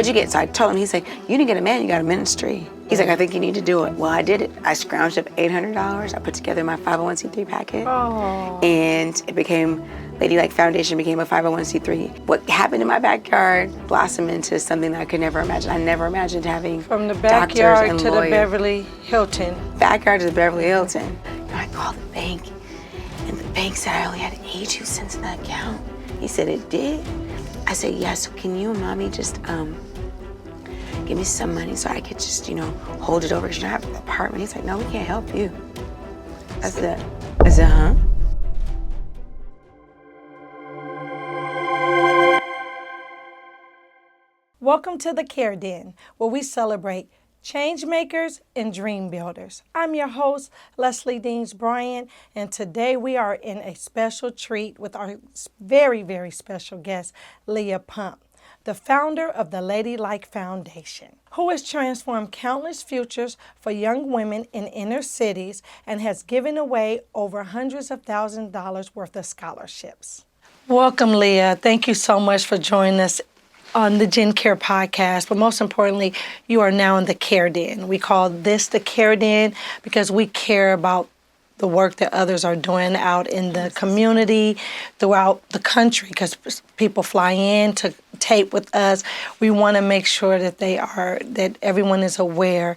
what'd you get? So I told him, he's like, you didn't get a man, you got a ministry. He's like, I think you need to do it. Well, I did it. I scrounged up $800. I put together my 501c3 packet. Oh. And it became, Ladylike Foundation became a 501c3. What happened in my backyard blossomed into something that I could never imagine. I never imagined having From the doctors backyard and to lawyers. the Beverly Hilton. Backyard to the Beverly Hilton. And I called the bank, and the bank said I only had 82 cents in that account. He said, it did? I said, yeah, so can you and mommy just give me some money so I could just, hold it over because you don't have an apartment? He's like, no, we can't help you. I said, huh? Welcome to the Care Den, where we celebrate change makers and dream builders. I'm your host, Leslie Deans Bryant, and today we are in a special treat with our very, very special guest, Leah Pump, the founder of the Ladylike Foundation, who has transformed countless futures for young women in inner cities and has given away over hundreds of thousands of dollars worth of scholarships. Welcome, Leah. Thank you so much for joining us on the Gen Care podcast, but most importantly, you are now in the Care Den. We call this the Care Den because we care about the work that others are doing out in the community, throughout the country, because people fly in to tape with us. We want to make sure that that everyone is aware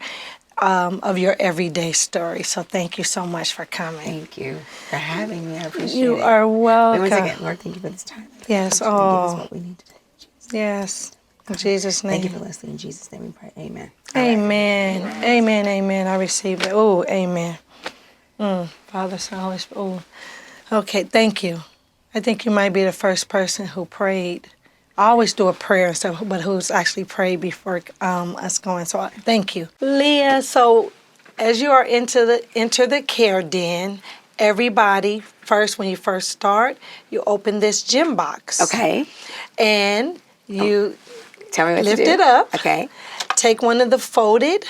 of your everyday story. So thank you so much for coming. Thank you for having me. I appreciate it. You are welcome. Wait 1 second. Lord, thank you for this time. Yes. Give us what we need today. Yes. In Jesus' name. Thank you for listening. In Jesus' name we pray. Amen. Amen. Right. Amen. Amen. I receive it. Oh, amen. Father, Son, Holy Spirit. Oh. Okay, thank you. I think you might be the first person who prayed. I always do a prayer and stuff, but who's actually prayed before us going. So thank you. Leah, so as you are enter the Care Den, everybody, first, when you first start, you open this gym box. Okay. And you tell me what lift to do. it up. Okay. Take one of the folded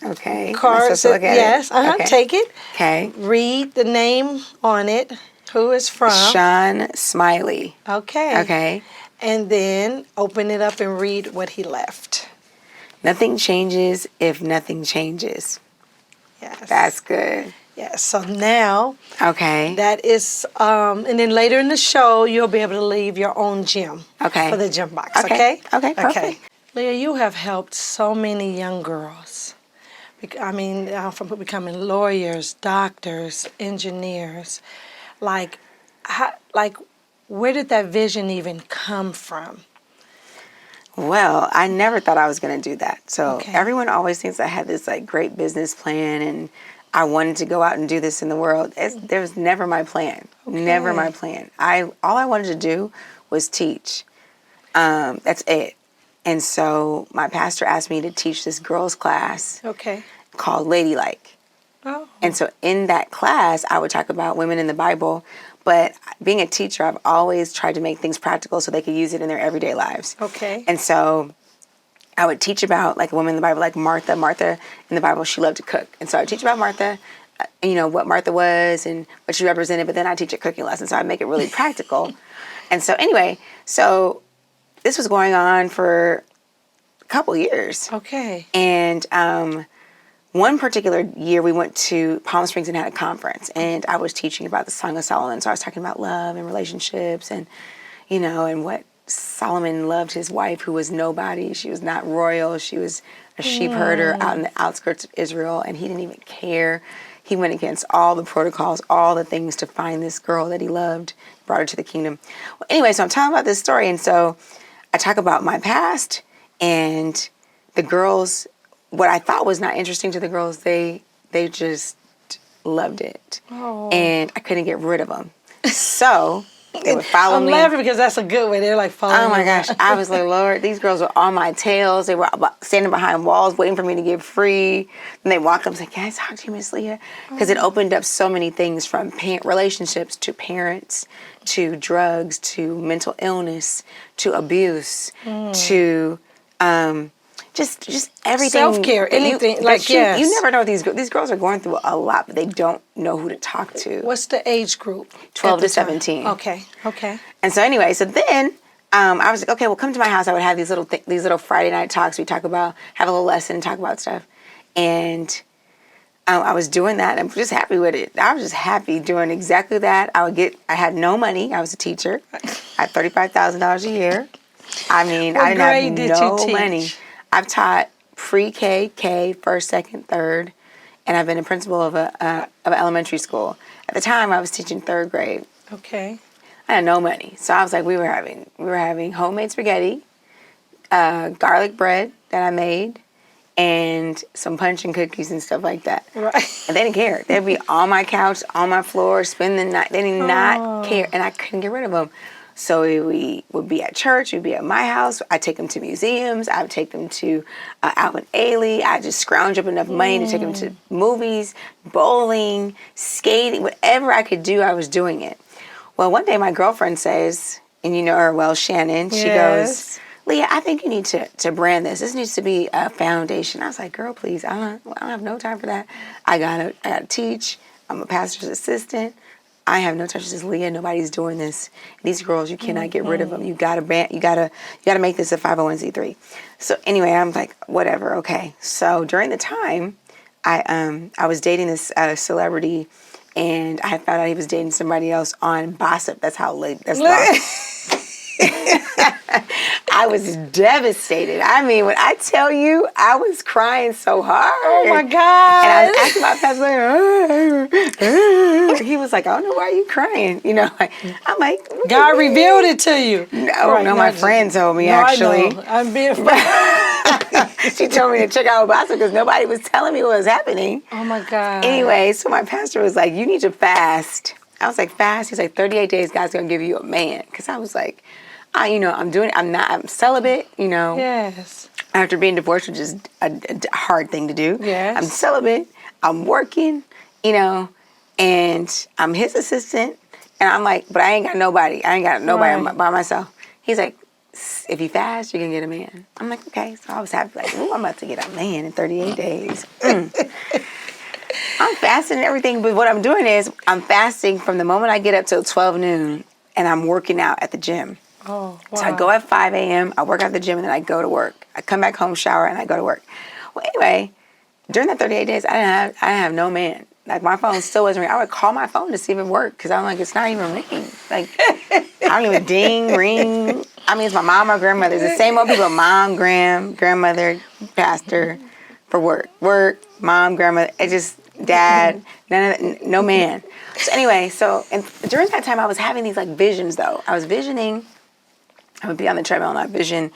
cards. Look at yes. Okay. Take it. Okay. Read the name on it. Who it's from. Sean Smiley. Okay. Okay. And then open it up and read what he left. Nothing changes if nothing changes. Yes. That's good. Yes. So now. Okay. That is, and then later in the show, you'll be able to leave your own gym. Okay. For the gym box. Okay. Okay. Perfect. Leah, you have helped so many young girls. I mean, from becoming lawyers, doctors, engineers. Where did that vision even come from? Well, I never thought I was going to do that. So everyone always thinks I had this great business plan and I wanted to go out and do this in the world. There was never my plan. Okay. Never my plan. All I wanted to do was teach. That's it. And so my pastor asked me to teach this girls' class called Ladylike. Oh. And so in that class, I would talk about women in the Bible. But being a teacher, I've always tried to make things practical so they could use it in their everyday lives. Okay. And so I would teach about a woman in the Bible, like Martha. Martha in the Bible, she loved to cook. And so I would teach about Martha, what Martha was and what she represented. But then I teach a cooking lesson, so I make it really practical. And so anyway, this was going on for a couple years. Okay. And one particular year we went to Palm Springs and had a conference, and I was teaching about the Song of Solomon. So I was talking about love and relationships and, and what Solomon loved his wife, who was nobody. She was not royal. She was a sheep herder out in the outskirts of Israel, and he didn't even care. He went against all the protocols, all the things to find this girl that he loved, brought her to the kingdom. Well, anyway, so I'm talking about this story, and so I talk about my past, and the girls, what I thought was not interesting to the girls, they just loved it. Oh. And I couldn't get rid of them. So they would follow me. I'm laughing because that's a good way. They're following me. Oh my gosh. I was like, Lord, these girls were on my tails. They were standing behind walls waiting for me to get free. And they walked up and said, can I talk to you, Miss Leah? Because it opened up so many things, from relationships to parents, to drugs, to mental illness, to abuse, to just everything. Self-care, anything. You never know. These girls are going through a lot, but they don't know who to talk to. What's the age group? 12 to 17. Okay. And so anyway, so then I was like, okay, well, come to my house. I would have these little Friday night talks. We talk about, have a little lesson, talk about stuff. And I was doing that. I'm just happy with it. I was just happy doing exactly that. I had no money. I was a teacher. I had $35,000 a year. I mean, What I grade didn't did have you no teach? money. I've taught pre-K, K, first, second, third, and I've been a principal of an elementary school. At the time, I was teaching third grade. Okay. I had no money, so I was like, we were having homemade spaghetti, garlic bread that I made, and some punch and cookies and stuff like that. Right. And they didn't care. They'd be on my couch, on my floor, spend the night. They did not care, and I couldn't get rid of them. So we would be at church, we'd be at my house. I'd take them to museums. I would take them to Alvin Ailey. I'd just scrounge up enough money to take them to movies, bowling, skating, whatever I could do, I was doing it. Well, one day my girlfriend says, and you know her well, Shannon, she Yes. goes, Leah, I think you need to brand this. This needs to be a foundation. I was like, girl, please, I don't have no time for that. I gotta teach. I'm a pastor's assistant. I have no time. She says, Leah, nobody's doing this. These girls, you cannot get rid of them. You gotta make this a 501c3. So anyway, I'm like, whatever, okay. So during the time, I was dating this celebrity, and I found out he was dating somebody else on Gossip. That's how late. That's long. I was devastated. I mean, when I tell you, I was crying so hard. Oh my God. And I was asking my pastor, like, he was like, I don't know why you crying. You know, I'm like, what God do you mean? revealed it to you. No, Right, no, not my just- friend told me No, actually. I know. I'm being She told me to check out Gossip because nobody was telling me what was happening. Oh my God. Anyway, so my pastor was like, you need to fast. I was like, fast? He's like, 38 days, God's going to give you a man. Because I was like, I'm celibate, you know. Yes. After being divorced, which is a hard thing to do. Yes. I'm celibate, I'm working, you know, and I'm his assistant. And I'm like, but I ain't got nobody. Right. I'm by myself. He's like, if you fast, you're going to get a man. I'm like, okay. So I was happy, like, ooh, I'm about to get a man in 38 days. I'm fasting and everything, but what I'm doing is I'm fasting from the moment I get up till 12 noon, and I'm working out at the gym. Oh, wow. So I go at 5 a.m., I work out at the gym, and then I go to work. I come back home, shower, and I go to work. Well, anyway, during that 38 days, I didn't have no man. Like, my phone still wasn't ringing. I would call my phone to see if it worked, because I'm like, it's not even ringing. Like, I don't even ding, ring. I mean, it's my mom or grandmother. It's the same old people, mom, grandmother, pastor, for work. Work, mom, grandmother. It just, dad, no man. So anyway, and during that time, I was having these, like, visions, though. I was visioning. I would be on the treadmill and I envision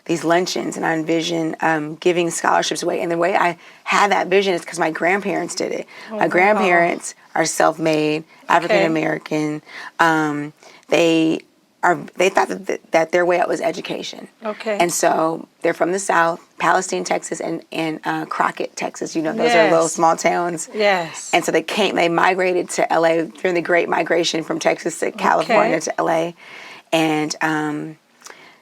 these luncheons, and I envision giving scholarships away. And the way I had that vision is because my grandparents did it. My grandparents are self-made, African American. They thought that their way out was education. Okay. And so they're from the South, Palestine, Texas, and Crockett, Texas. You know, those are Yes. little small towns. Yes. And so they migrated to LA during the Great Migration from Texas to California to LA. And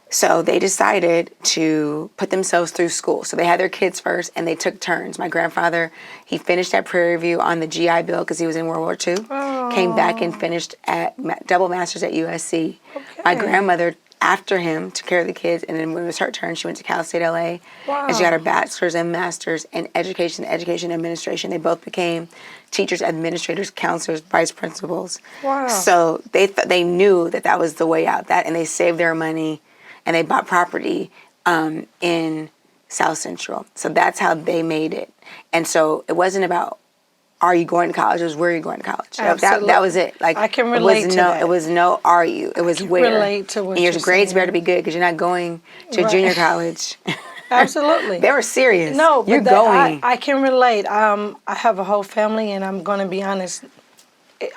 so they decided to put themselves through school. So they had their kids first, and they took turns. My grandfather, he finished at Prairie View on the GI Bill because he was in World War II. Came back and finished at double masters at USC. Okay. My grandmother, after him, took care of the kids, and then when it was her turn, she went to Cal State LA. Wow. And she got her bachelor's and master's in education administration. They both became teachers, administrators, counselors, vice principals. Wow. So they knew that was the way out. And they saved their money, and they bought property in South Central. So that's how they made it. And so it wasn't about, are you going to college? It was, where are you going to college? Absolutely. That was it. Like, I can relate to that. It was no, are you? It was where. relate to what and your you're grades saying. better be good because you're not going to Right. junior college. Absolutely. They were serious. No, but you're going. I can relate. I have a whole family, and I'm going to be honest.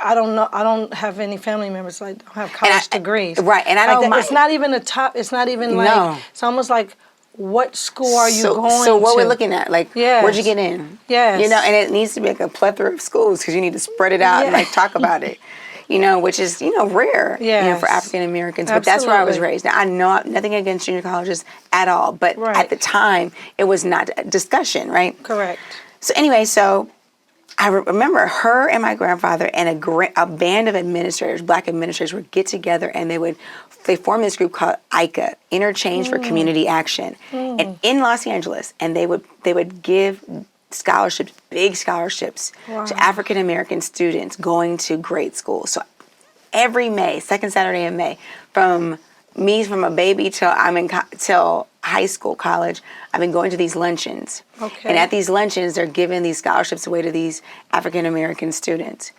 I don't know. I don't have any family members. I don't have college degrees. Right, and I Like don't that. mind. It's not even a top. It's not even like. No. It's almost like, what school are you going to? So what we're looking at, like, Yes. where'd you get in? Yes. You know, and it needs to be like a plethora of schools because you need to spread it out and like talk about it. You know, which is, you know, rare, you know, for Yes. African Americans. But that's where I was Absolutely. raised. Now, I know nothing against junior colleges at all, but Right. at the time, it was not a discussion, right? Correct. So anyway, so I remember her and my grandfather and a band of administrators, black administrators, would get together and they formed this group called ICA, Interchange for Community Action, and in Los Angeles, and they would give scholarships, big scholarships, to African American students going to grade school. So every May, second Saturday in May, from a baby till till high school, college, I've been going to these luncheons. Okay. And at these luncheons, they're giving these scholarships away to these African American students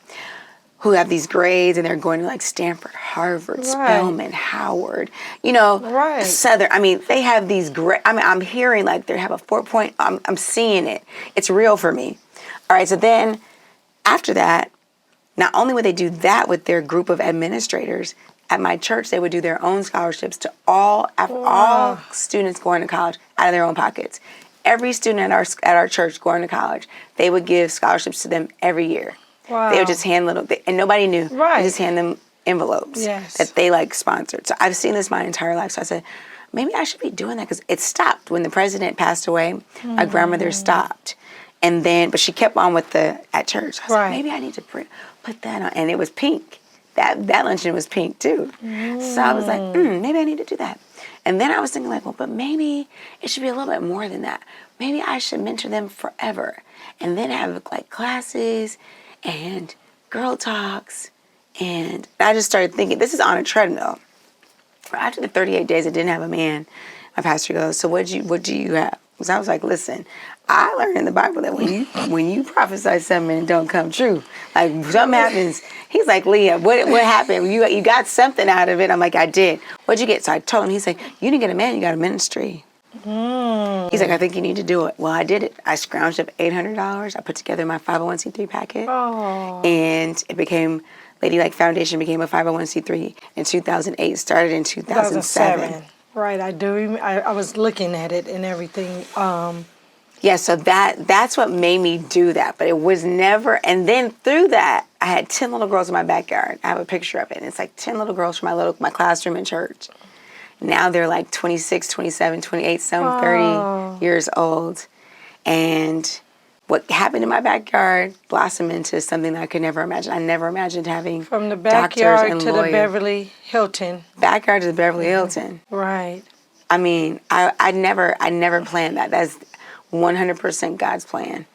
who have these grades, and they're going to like Stanford, Harvard, Spelman, Howard, Southern. I mean, they have these great. I mean, I'm hearing like they have a 4.0. I'm seeing it. It's real for me. All right. So then, after that, not only would they do that with their group of administrators, at my church, they would do their own scholarships to all students going to college out of their own pockets. Every student at our church going to college, they would give scholarships to them every year. Wow. They would just hand and nobody knew. They just hand them envelopes that they like sponsored. So I've seen this my entire life. So I said, maybe I should be doing that, because it stopped when the president passed away. My grandmother stopped. And then, but she kept on with at church. I was like, maybe I need to put that on. And it was pink. That luncheon was pink too. So I was like, maybe I need to do that. And then I was thinking like, well, but maybe it should be a little bit more than that. Maybe I should mentor them forever. And then have like classes and girl talks. And I just started thinking, this is on a treadmill. After the 38 days I didn't have a man, my pastor goes, so what do you have? Because I was like, listen, I learned in the Bible that when you prophesy something and it don't come true, like something happens. He's like, Leah, what happened? You got something out of it. I'm like, I did. What'd you get? So I told him. He's like, you didn't get a man, you got a ministry. He's like, I think you need to do it. Well, I did it. I scrounged up $800. I put together my 501c3 packet, and it became Lady Like Foundation became a 501c3 in 2008. Started in 2007. Right, I do. I was looking at it and everything. Yeah, so that's what made me do that. But it was never, and then through that, I had 10 little girls in my backyard. I have a picture of it, and it's like 10 little girls from my classroom in church. Now they're like 26, 27, 28, some 30 years old. And what happened in my backyard blossomed into something that I could never imagine. I never imagined having from the backyard doctors and to lawyers. the Beverly Hilton. Backyard to the Beverly Hilton. Right. I mean, I never planned that. That's 100% God's plan.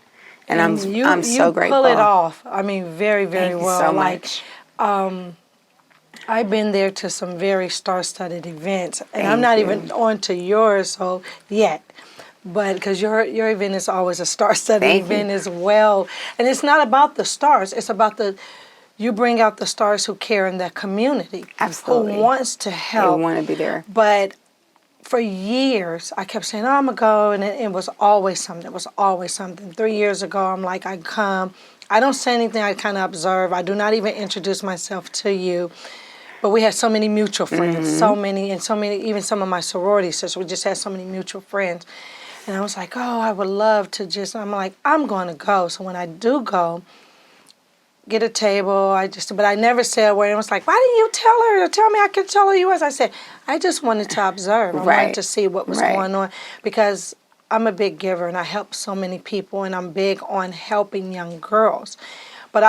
And I'm so grateful. You pull it off. I mean, very, very Thank well. you so much. I've been there to some very star-studded events, and I'm not even on to yours yet. But because your event is always a star-studded event as well. And it's not about the stars. It's about you bring out the stars who care in the community. Absolutely. Who wants to help. They want to be there. But for years, I kept saying, I'm going to go, and it was always something. It was always something. 3 years ago, I'm like, I come. I don't say anything. I kind of observe. I do not even introduce myself to you. But we had so many mutual friends, so many, even some of my sorority sisters. We just had so many mutual friends. And I was like, oh, I would love to I'm like, I'm going to go. So when I do go, get a table, but I never said a word. I was like, why didn't you tell her? Tell me I could tell her you was. I said, I just wanted to observe. I wanted to see what was going on, because I'm a big giver and I help so many people, and I'm big on helping young girls. But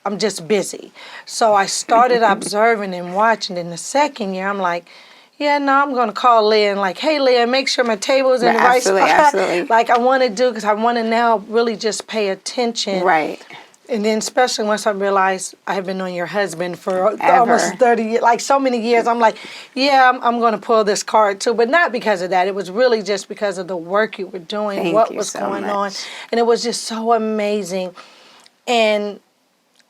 I'm just busy. So I started observing and watching. In the second year, I'm like, I'm going to call Leah and like, hey, Leah, make sure my table's in the right spot. Absolutely. Like I want to do, because I want to now really just pay attention. Right. And then especially once I realized I have been on your husband for almost 30 years, like so many years, I'm like, I'm going to pull this card too. But not because of that. It was really just because of the work you were doing, what was going on. And it was just so amazing. And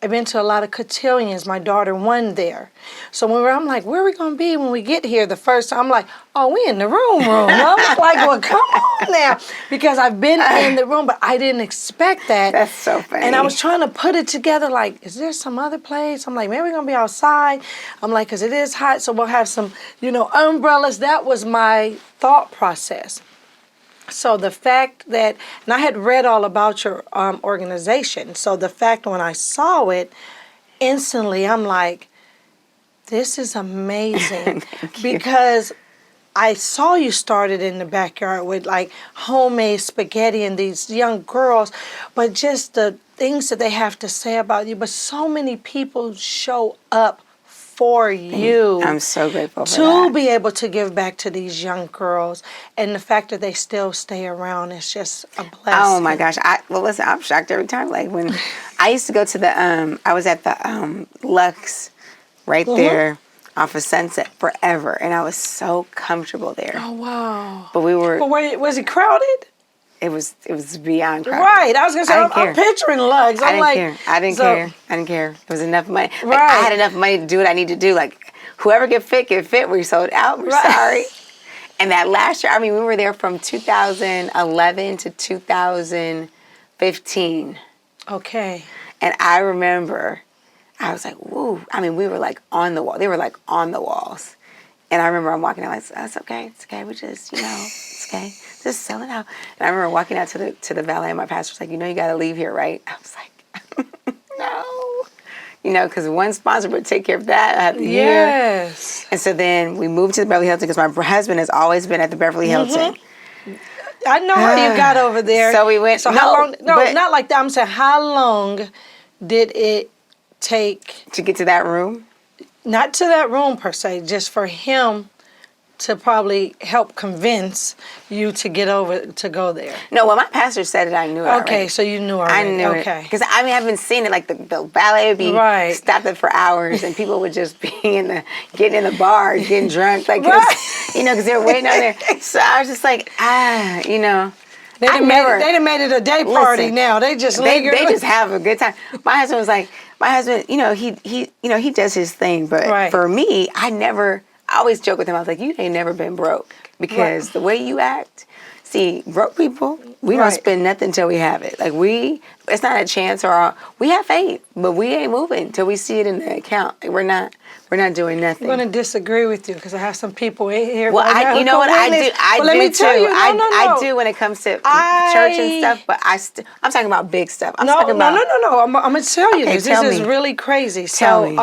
I've been to a lot of cotillions. My daughter won there. So I'm like, where are we going to be when we get here the first time? I'm like, oh, we in the room. I was like, well, come on now. Because I've been in the room, but I didn't expect that. That's so funny. And I was trying to put it together like, is there some other place? I'm like, maybe we're going to be outside. I'm like, because it is hot, so we'll have some, umbrellas. That was my thought process. So the fact that, and I had read all about your organization, so the fact when I saw it, instantly I'm like, this is amazing. Because I saw you started in the backyard with like homemade spaghetti and these young girls, but just the things that they have to say about you, but so many people show up for you. I'm so grateful for to that. be able to give back to these young girls, and the fact that they still stay around is just a blessing. Oh my gosh! Well, listen, I'm shocked every time. Like when I used to go to the, I was at the Lux, right there, off of Sunset forever, and I was so comfortable there. Oh wow! But we were. But was it crowded? It was beyond crowded. Right. I was gonna say I didn't I'm picturing Lux. I I'm didn't like, care. I didn't so- care. I didn't care. It was enough money. Like, Right. I had enough money to do what I need to do. Like whoever get fit. We sold out. We're Right. sorry. And that last year, I mean, we were there from 2011 to 2015. Okay. And I remember, I was like, woo. I mean, we were like on the wall. They were like on the walls. And I remember I'm walking out like, that's okay. It's okay. We just, it's okay. Just sell it out. And I remember walking out to the valet, and my pastor was like, you got to leave here, right? I was like, no. Because one sponsor would take care of that. I had the year. Yes. And so then we moved to the Beverly Hilton because my husband has always been at the Beverly Hilton. I know how you got over there. So we went. So how long? No, not like that. I'm saying, how long did it take to get to that room? Not to that room per se, just for him to probably help convince you to to go there. No, when my pastor said it, I knew it. Okay, already. so you knew already. I knew it. Because I mean, I've been seeing it. Like the ballet would be Right. stopped it for hours, and people would just be getting in the bar, getting drunk, like Right. because they're waiting on there. So I was just like, They done made it a day party. Listen, now. They just they linger. just have a good time. My husband was like, he does his thing, but Right. for me, I always joke with him. I was like, you ain't never been broke because Right. the way you act. See, broke people, we don't Right. spend nothing till we have it. Like it's not a chance we have faith, but we ain't moving till we see it in the account. Like, we're not doing nothing. I'm going to disagree with you because I have some people in here. Well, right now you know who what I witness. do? I But do let me too. tell you, no. I do when it comes to church and stuff. But I'm talking about big stuff. I'm talking about No. I'm going to tell you Okay, this. tell This is me. really crazy. Tell me.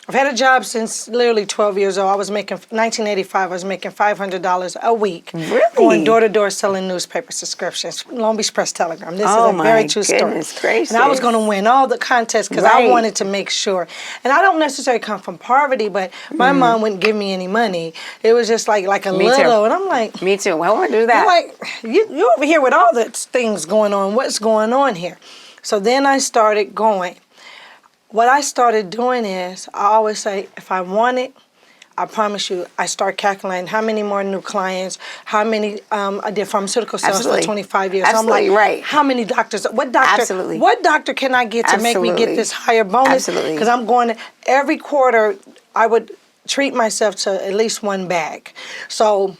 I've had a job since literally 12 years old. 1985, I was making $500 a week. Really? Going door to door selling newspaper subscriptions, Long Beach Press Telegram. This Oh is a very my true story. goodness gracious. And I was going to win all the contests because I Right. wanted to make sure. And I don't necessarily come from poverty, but my mom wouldn't give me any money. It was just like a Me too. little. And I'm like, Me too. I want to do that. I'm like, you over here with all the things going on. What's going on here? So then I started going. What I started doing is, I always say, if I want it, I promise you, I start calculating how many more new clients, how many, I did pharmaceutical sales Absolutely. for 25 years. Absolutely, I'm like, right. how many doctors, what doctor can I get to make me Absolutely. get this higher bonus? Absolutely. Because I'm going to, every quarter, I would treat myself to at least one bag. So,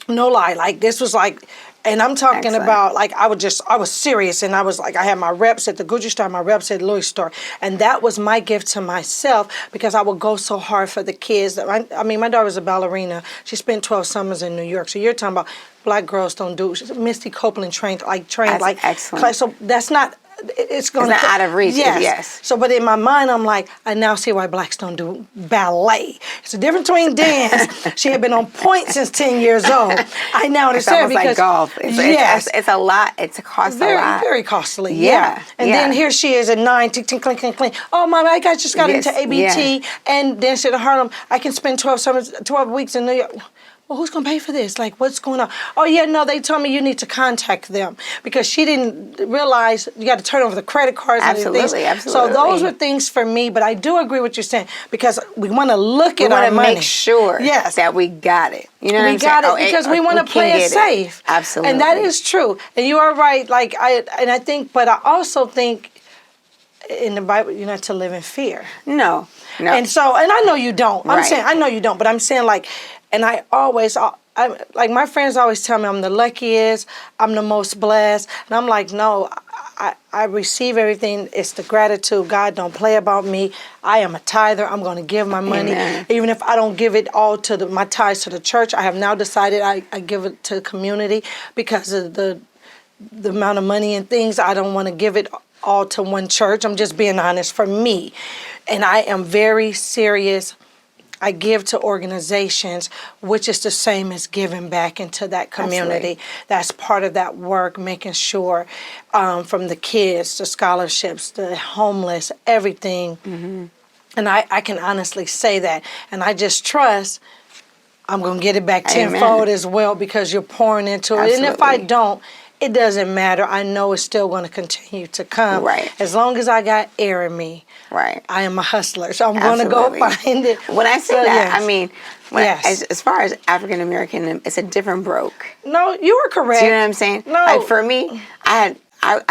no lie, like this was like, and I'm talking Excellent. about like I was serious, and I was like, I had my reps at the Gucci store, my reps at the Louis store, and that was my gift to myself because I would go so hard for the kids. I mean, my daughter was a ballerina. She spent 12 summers in New York. So you're talking about black girls don't do. Misty Copeland trained That's like excellent. So that's not. It's going It's not out of reach. Yes. So, but in my mind, I'm like, I now see why blacks don't do ballet. It's a difference between dance. She had been on point since 10 years old. I now It's understand almost because like golf. It's a lot. It's a cost a lot. very costly. Yeah, And yeah. then here she is at 9, tick, tick, clink, clink, clink. Oh, Mama, I just got Yes, into ABT yeah. and danced in Harlem. I can spend 12 weeks in New York. Well, who's going to pay for this? Like, what's going on? Oh, yeah, no, they told me you need to contact them because she didn't realize you got to turn over the credit cards and things. Absolutely. So those were things for me, but I do agree with what you're saying because we want to look at our money. We want to make sure Yes. that we got it. You know what We I'm saying? got it because we want to play it safe. Absolutely. And that is true. And you are right. Like I think, but I also think in the Bible, you're not to live in fear. No. And so, and I know you don't. I'm Right. saying, I know you don't, but I'm saying like, and I like my friends always tell me I'm the luckiest, I'm the most blessed. And I'm like, no, I receive everything. It's the gratitude. God don't play about me. I am a tither. I'm going to give my money. Amen. Even if I don't give it all to my tithes to the church, I have now decided I give it to the community because of the amount of money and things. I don't want to give it all to one church. I'm just being honest for me. And I am very serious I give to organizations, which is the same as giving back into that community. Absolutely. That's part of that work, making sure from the kids, the scholarships, the homeless, everything. Mm-hmm. And I can honestly say that. And I just trust I'm going to get it back Amen. tenfold as well because you're pouring into it. And if I Absolutely. don't, it doesn't matter. I know it's still going to continue to come. Right. As long as I got air in me. Right. I am a hustler, so I'm going to go find it. When I say So, that, yes. I mean, as far as African American, it's a different broke. No, you were correct. Do you know what I'm saying? No. Like for me, I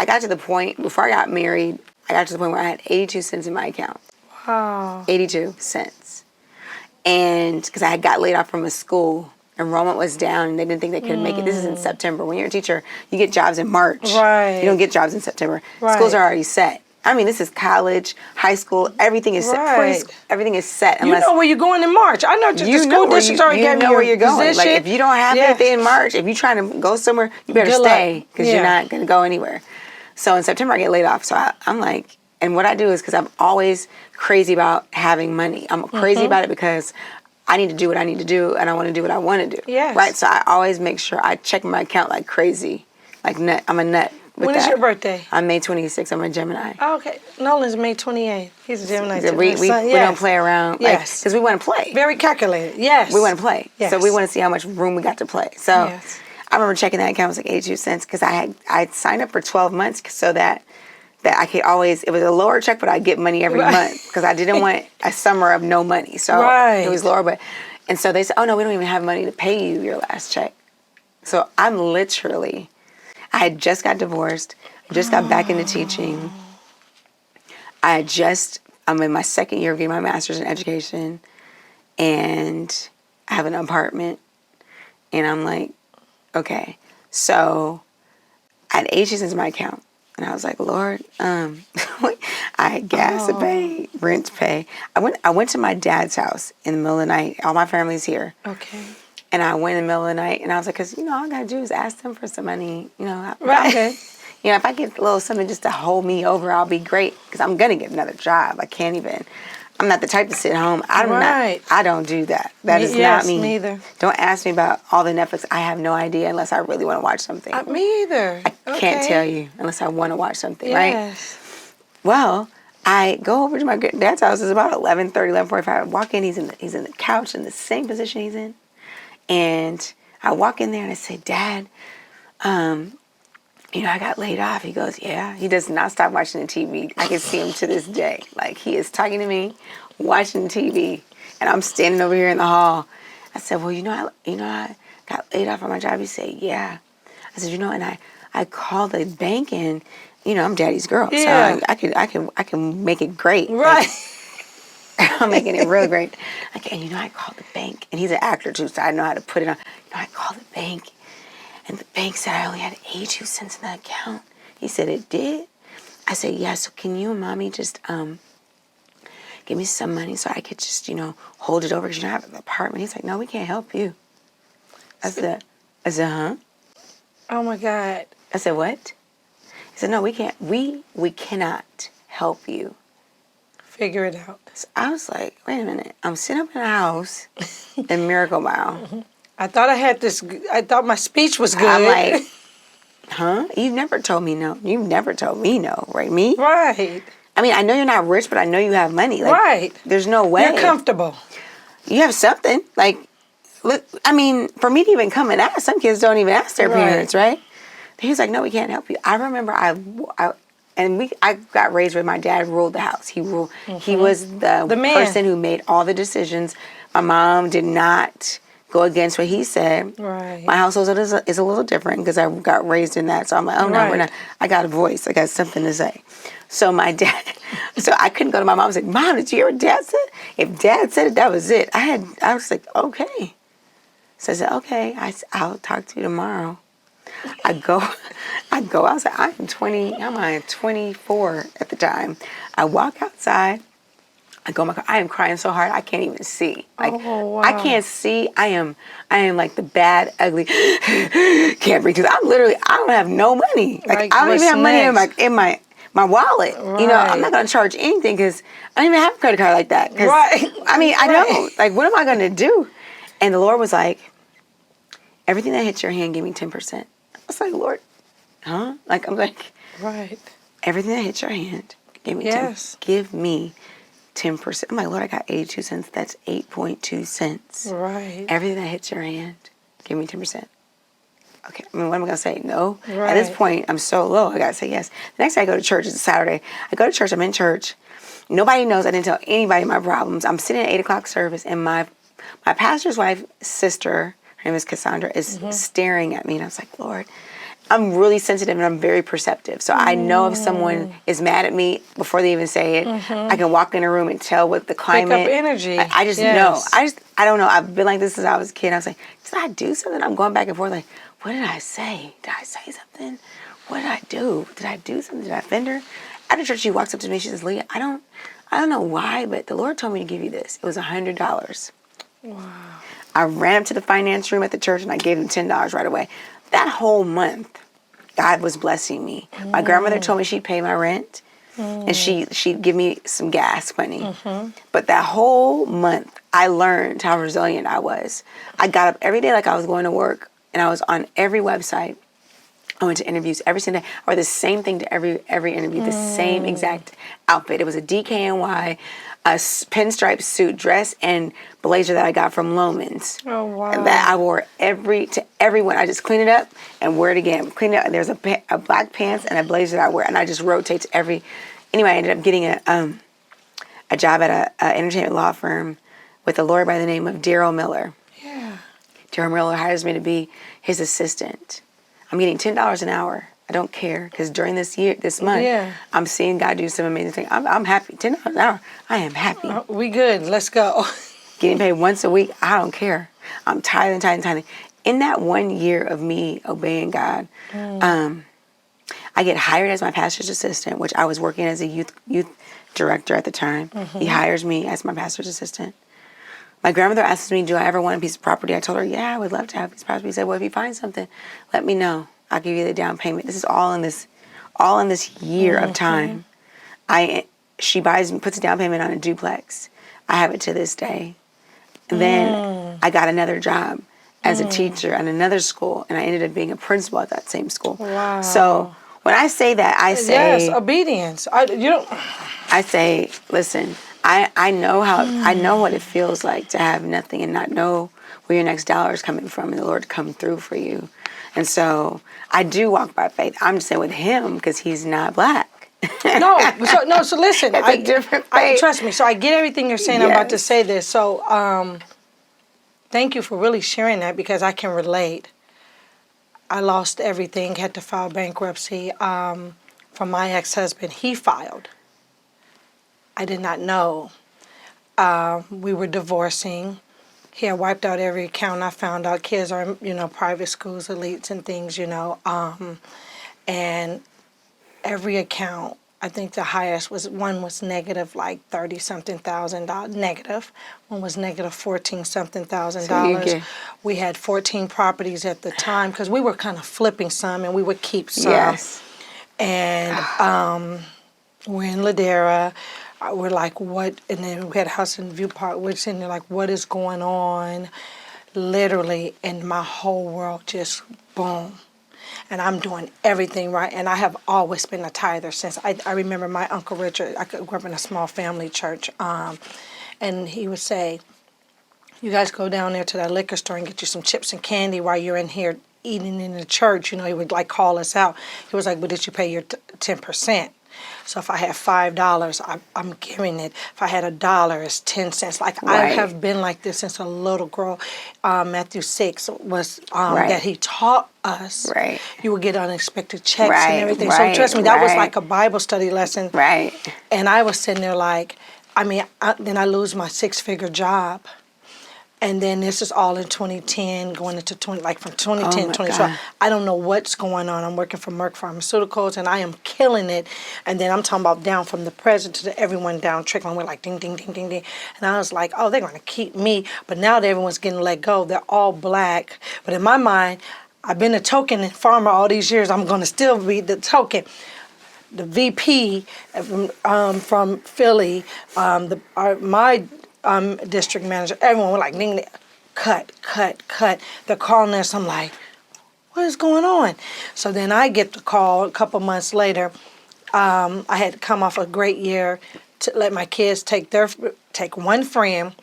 got to the point, before I got married, I got to the point where I had 82 cents in my account. Wow. 82 cents. And because I had got laid off from a school, enrollment was down, and they didn't think they could make it. This is in September. When you're a teacher, you get jobs in March. Right. You don't get jobs in September. Right. Schools are already set. I mean, this is college, high school, everything is set. Right. Preschool, everything is set. You know where you're going in March. I know the school district's already gave you where you're going. position. Like if you don't have anything in March, if you're trying to go somewhere, you better Good stay because luck. you're not going to go anywhere. So in September, I get laid off. So I'm like, and what I do is because I'm always crazy about having money. I'm crazy about it because I need to do what I need to do, and I want to do what I want to do. Yes. Right? So I always make sure I check my account like crazy. Like nut. I'm a nut with When is your birthday? I'm May 26th. I'm a Gemini. Oh, okay. Nolan's May 28th. He's a Gemini. We don't play around. Yes. Because we want to play. Very calculated. Yes. We want to play. Yes. So we want to see how much room we got to play. So Yes. I remember checking that account. It was like 82 cents because I'd signed up for 12 months so that I could always, it was a lower check, but I'd get money every month because I didn't want a summer of no money. So it was lower. And so they said, oh, no, we don't even have money to pay you your last check. So I'm literally, I had just got divorced. I just got back into teaching. I'm in my second year of getting my master's in education. And I have an apartment. And I'm like, okay. So I had 80 cents in my account. And I was like, Lord, I had gas to pay, rent to pay. I went to my dad's house in the middle of the night. All my family's here. Okay. And I went in the middle of the night, and I was like, because, all I got to do is ask them for some money. I'm good. If I get a little something just to hold me over, I'll be great. Because I'm going to get another job. I'm not the type to sit home. I don't do that. That is not me. Me either. Don't ask me about all the Netflix. I have no idea unless I really want to watch something. Me either. I can't tell you unless I want to watch something, yes. right? Well, I go over to my dad's house. It's about 11:30, 11:45. I walk in. He's in the couch in the same position he's in. And I walk in there and I say, Dad, I got laid off. He goes, yeah. He does not stop watching the TV. I can see him to this day. Like, he is talking to me, watching TV, and I'm standing over here in the hall. I said, well, I got laid off on my job. He said, yeah. I said, and I called the bank and, I'm daddy's girl. Yeah. So I can make it great. Right. I'm making it real great. And I called the bank, and he's an actor too, so I know how to put it on. I called the bank, and the bank said I only had 82 cents in the account. He said, it did? I said, yeah, so can you and Mommy just give me some money so I could just, hold it over because I have an apartment. He's like, no, we can't help you. I said, huh? Oh, my God. I said, what? He said, no, we can't. We cannot help you. Figure it out. So I was like, wait a minute. I'm sitting up in a house in Miracle Mile. I thought I thought my speech was good. I'm like, huh? You've never told me no. You've never told me no, right? Me? Right. I mean, I know you're not rich, but I know you have money. Like, right. There's no way. You're comfortable. You have something. Like, look, I mean, for me to even come and ask, some kids don't even ask their parents, right? He was like, no, we can't help you. I remember I got raised with my dad ruled the house. He ruled. Mm-hmm. He was the person who made all the decisions. My mom did not go against what he said. Right. My household is a little different because I got raised in that. So I'm like, oh no, we're not. I got a voice. I got something to say. So my dad. So I couldn't go to my mom and say, Mom, did you hear what Dad said? If Dad said it, that was it. I was like, okay. So I said, okay. I'll talk to you tomorrow. I go outside. I'm 24 at the time. I walk outside. I go in my car. I am crying so hard I can't even see. Like, oh, wow. I can't see. I am like the bad, ugly, can't breathe. I don't have no money. Like, I don't even have money in my my wallet. You know, I'm Right. not going to charge anything because I don't even have a credit card like that. 'Cause, Right. I mean, I Right. don't. Like, what am I going to do? And the Lord was like, everything that hits your hand, give me 10%. I was like, Lord, huh? Like, I'm like, Right. everything that hits your hand, give me 10. Yes. Give me 10%. I'm like, Lord, I got 82 cents. That's 8.2 cents. Right. Everything that hits your hand, give me 10%. Okay, I mean, what am I going to say? No. Right. At this point, I'm so low, I got to say yes. The next day I go to church, it's a Saturday. I go to church, I'm in church. Nobody knows, I didn't tell anybody my problems. I'm sitting at 8 o'clock service, and my pastor's wife's sister, her name is Cassandra, is staring at me. And I was like, Lord, I'm really sensitive and I'm very perceptive. So I know if someone is mad at me before they even say it, I can walk in a room and tell what the climate. Pick up energy. I just know. I don't know. I've been like this since I was a kid. I was like, did I do something? I'm going back and forth like, what did I say? Did I say something? What did I do? Did I do something? Did I offend her? After church, she walks up to me. She says, Leah, I don't know why, but the Lord told me to give you this. It was $100. Wow. I ran up to the finance room at the church and I gave them $10 right away. That whole month, God was blessing me. My grandmother told me she'd pay my rent and she'd give me some gas money. But that whole month, I learned how resilient I was. I got up every day like I was going to work, and I was on every website. I went to interviews every single day. I wore the same thing to every interview, the same exact outfit. It was a DKNY, a pinstripe suit, dress, and blazer that I got from Loman's. Oh, wow. And that I wore to everyone. I just clean it up and wear it again. Clean it up. There's a black pants and a blazer that I wear, and I just rotate to every. Anyway, I ended up getting a job at a entertainment law firm with a lawyer by the name of Daryl Miller. Yeah. Daryl Miller hires me to be his assistant. I'm getting $10 an hour. I don't care, because during this month, Yeah. I'm seeing God do some amazing things. I'm happy. $10 an hour. I am happy. We good. Let's go. Getting paid once a week, I don't care. I'm tithing. In that 1 year of me obeying God, I get hired as my pastor's assistant, which I was working as a youth director at the time. He hires me as my pastor's assistant. My grandmother asks me, do I ever want a piece of property? I told her, yeah, I would love to have a piece of property. She said, well, if you find something, let me know. I'll give you the down payment. This is all in this year of time. She puts a down payment on a duplex. I have it to this day. And then I got another job as a teacher at another school, and I ended up being a principal at that same school. Wow. So when I say that, I say Yes, obedience. I say, listen, I know what it feels like to have nothing and not know where your next dollar is coming from, and the Lord come through for you. And so I do walk by faith. I'm just saying with him because he's not black. So listen. It's a different faith. Trust me. So I get everything you're saying. I'm about to Yes. say this. So thank you for really sharing that, because I can relate. I lost everything, had to file bankruptcy from my ex-husband. He filed. I did not know. We were divorcing. He had wiped out every account. I found out kids are, private schools, elites and things, and every account, I think the highest one was negative like 30-something thousand dollars, negative. One was negative 14-something thousand dollars. We had 14 properties at the time, because we were kind of flipping some and we would keep some. Yes. And we're in Ladera. We're like, what? And then we had a house in View Park. We're sitting there like, what is going on? Literally, and my whole world just boom. And I'm doing everything right. And I have always been a tither since I remember my Uncle Richard. I grew up in a small family church. And he would say, you guys go down there to that liquor store and get you some chips and candy while you're in here eating in the church. He would like call us out. He was like, but did you pay your 10%? So if I had $5, I'm giving it. If I had $1, it's 10 cents. Like I have been like this since a little girl. Matthew 6 was that he taught us. Right. You would get unexpected checks and everything. So trust me, that was like a Bible study lesson. Right. And I was sitting there like, then I lose my 6-figure job. And then this is all in 2010, going into from 2010 to 2012. I don't know what's going on. I'm working for Merck Pharmaceuticals, and I am killing it. And then I'm talking about down from the president to everyone down, trickling. We're like ding, ding, ding, ding, ding. And I was like, oh, they're going to keep me. But now that everyone's getting let go, they're all black. But in my mind, I've been a token farmer all these years. I'm going to still be the token. the VP from Philly, my district manager, everyone was like, "Ning, ning, cut, cut, cut." They're calling us. I'm like, what is going on? So then I get the call a couple months later. I had come off a great year to let my kids take one friend,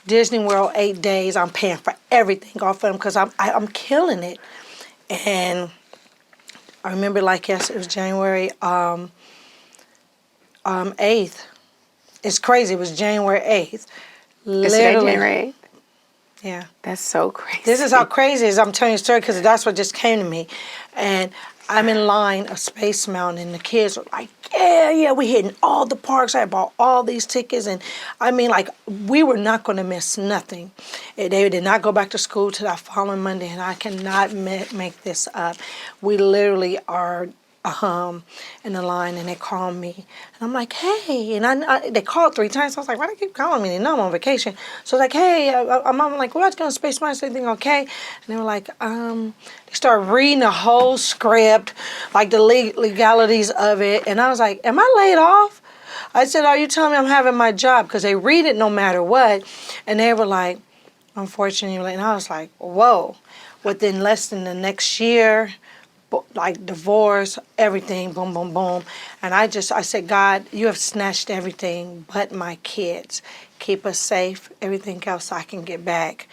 Disney World 8 days. I'm paying for everything off of them because I'm killing it. And I remember like yes, it was January 8th. It's crazy. It was January 8th. Is today January 8th? Yeah. That's so crazy. This is how crazy it is. I'm telling you a story because that's what just came to me. And I'm in line of Space Mountain, and the kids were like, yeah, we hitting all the parks. I bought all these tickets. And I mean, like, we were not going to miss nothing. They did not go back to school till that following Monday, and I cannot make this up. We literally are in the line, and they call me, and I'm like, hey, and they called 3 times. So I was like, why do they keep calling me? They know I'm on vacation. So I was like, hey, I'm like, well, I was going to Space Mountain, is everything okay? And they were like, they started reading the whole script, like the legalities of it, and I was like, am I laid off? I said, are you telling me I'm having my job? Because they read it no matter what, and they were like, unfortunately, and I was like, whoa. Within less than the next year, like divorce, everything, boom, boom, boom. And I said, God, you have snatched everything but my kids. Keep us safe. Everything else I can get back.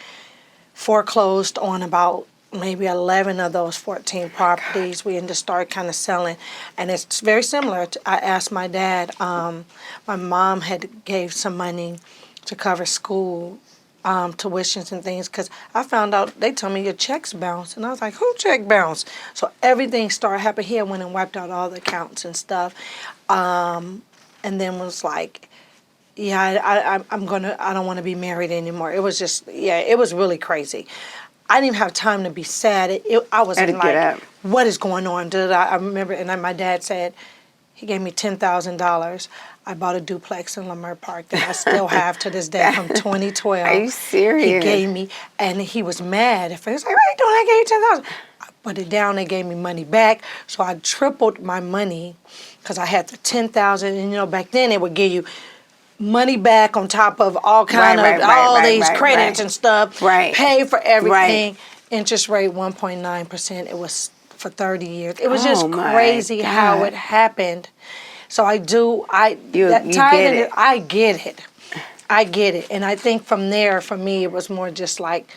Foreclosed on about maybe 11 of those 14 properties. We ended up start kind of selling. And it's very similar. I asked my dad, my mom had gave some money to cover school tuitions and things, because I found out they told me your checks bounced, and I was like, who check bounced? So everything started happening. He went and wiped out all the accounts and stuff, and then was like, yeah, I don't want to be married anymore. It was just, yeah, it was really crazy. I didn't even have time to be sad. I was like, what is going on? I remember, and then my dad said, he gave me $10,000. I bought a duplex in Lamar Park that I still have to this day from 2012. Are you serious? He gave me, and he was mad. He was like, what are you doing? I gave you $10,000. I put it down. They gave me money back. So I tripled my money because I had the $10,000. And, you know, back then they would give you money back on top of all kind of these credits and stuff. Right. Pay for everything. Right. Interest rate 1.9%. It was for 30 years. It was just crazy how it happened. So I get it. And I think from there, for me, it was more just like,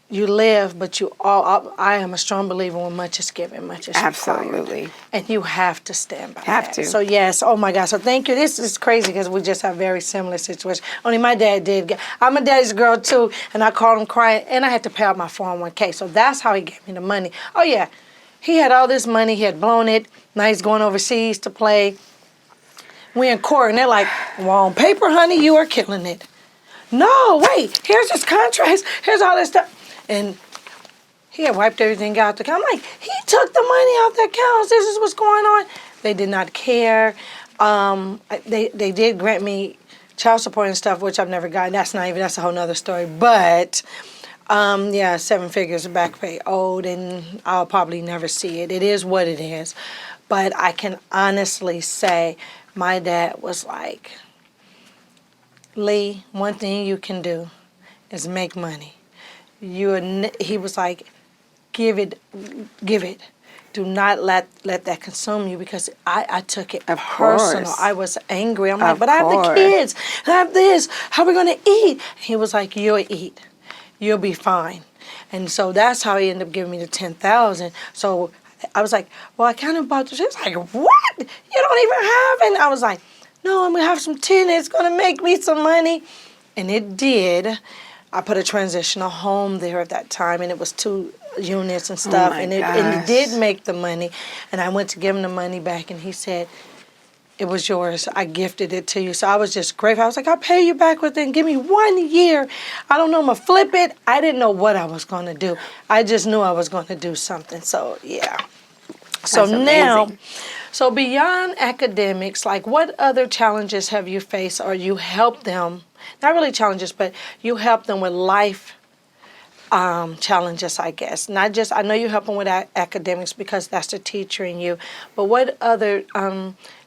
you live, but I am a strong believer when much is given, much is absolutely required. And you have to stand by have that. to. So yes, oh my God. So thank you. This is crazy because we just have very similar situations. Only my dad did. I'm a daddy's girl too, and I called him crying, and I had to pay out my 401k. So that's how he gave me the money. Oh yeah, he had all this money. He had blown it. Now he's going overseas to play. We're in court, and they're like, well, on paper, honey, you are killing it. No, wait, here's his contracts. Here's all this stuff. And he had wiped everything out the account. I'm like, he took the money out the accounts. This is what's going on. They did not care. They did grant me child support and stuff, which I've never gotten. That's a whole nother story. But, 7 figures of back pay owed, and I'll probably never see it. It is what it is. But I can honestly say my dad was like, Lee, one thing you can do is make money. He was like, give it. Do not let that consume you, because I took it personal. I was angry. I'm like, but I have the kids. I have this. How are we going to eat? He was like, you'll eat. You'll be fine. And so that's how he ended up giving me the $10,000. So I was like, well, I kind of bought this. He was like, what? You don't even have it? And I was like, no, I'm going to have some tin. It's going to make me some money. And it did. I put a transitional home there at that time, and it was 2 units and stuff, and it did make the money. And I went to give him the money back, and he said, it was yours. I gifted it to you. So I was just grateful. I was like, I'll pay you back within, give me 1 year. I don't know, I'm going to flip it. I didn't know what I was going to do. I just knew I was going to do something. So, yeah. So now, so beyond academics, like what other challenges have you faced, or you helped them? Not really challenges, but you help them with life challenges, I guess? Not just, I know you help them with academics because that's the teacher in you, but what other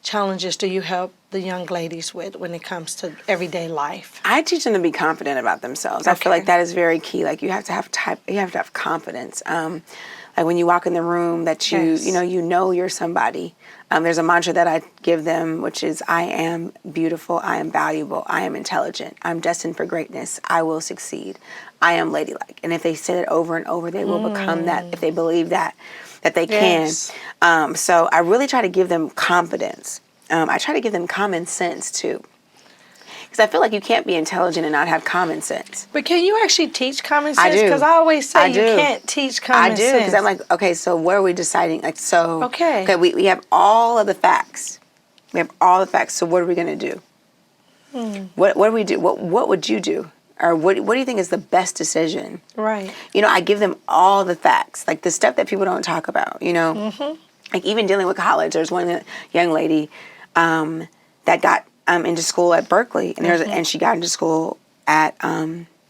challenges do you help the young ladies with when it comes to everyday life? I teach them to be confident about themselves. I feel like that is very key. Like you have to have confidence. Like when you walk in the room, that you know you're somebody. There's a mantra that I give them, which is, I am beautiful, I am valuable, I am intelligent, I'm destined for greatness, I will succeed, I am ladylike. And if they say it over and over, they will become that, if they believe that they can. So I really try to give them confidence. I try to give them common sense too. Because I feel like you can't be intelligent and not have common sense. But can you actually teach common sense? I do. Because I always say you can't teach common sense. I do, because I'm like, okay, so what are we deciding? Like, so, okay, we have all of the facts. We have all the facts, so what are we going to do? What do we do? What would you do? Or what do you think is the best decision? Right. You know, I give them all the facts, like the stuff that people don't talk about, you know? Like even dealing with college, there's one young lady that got into school at Berkeley, and and she got into school at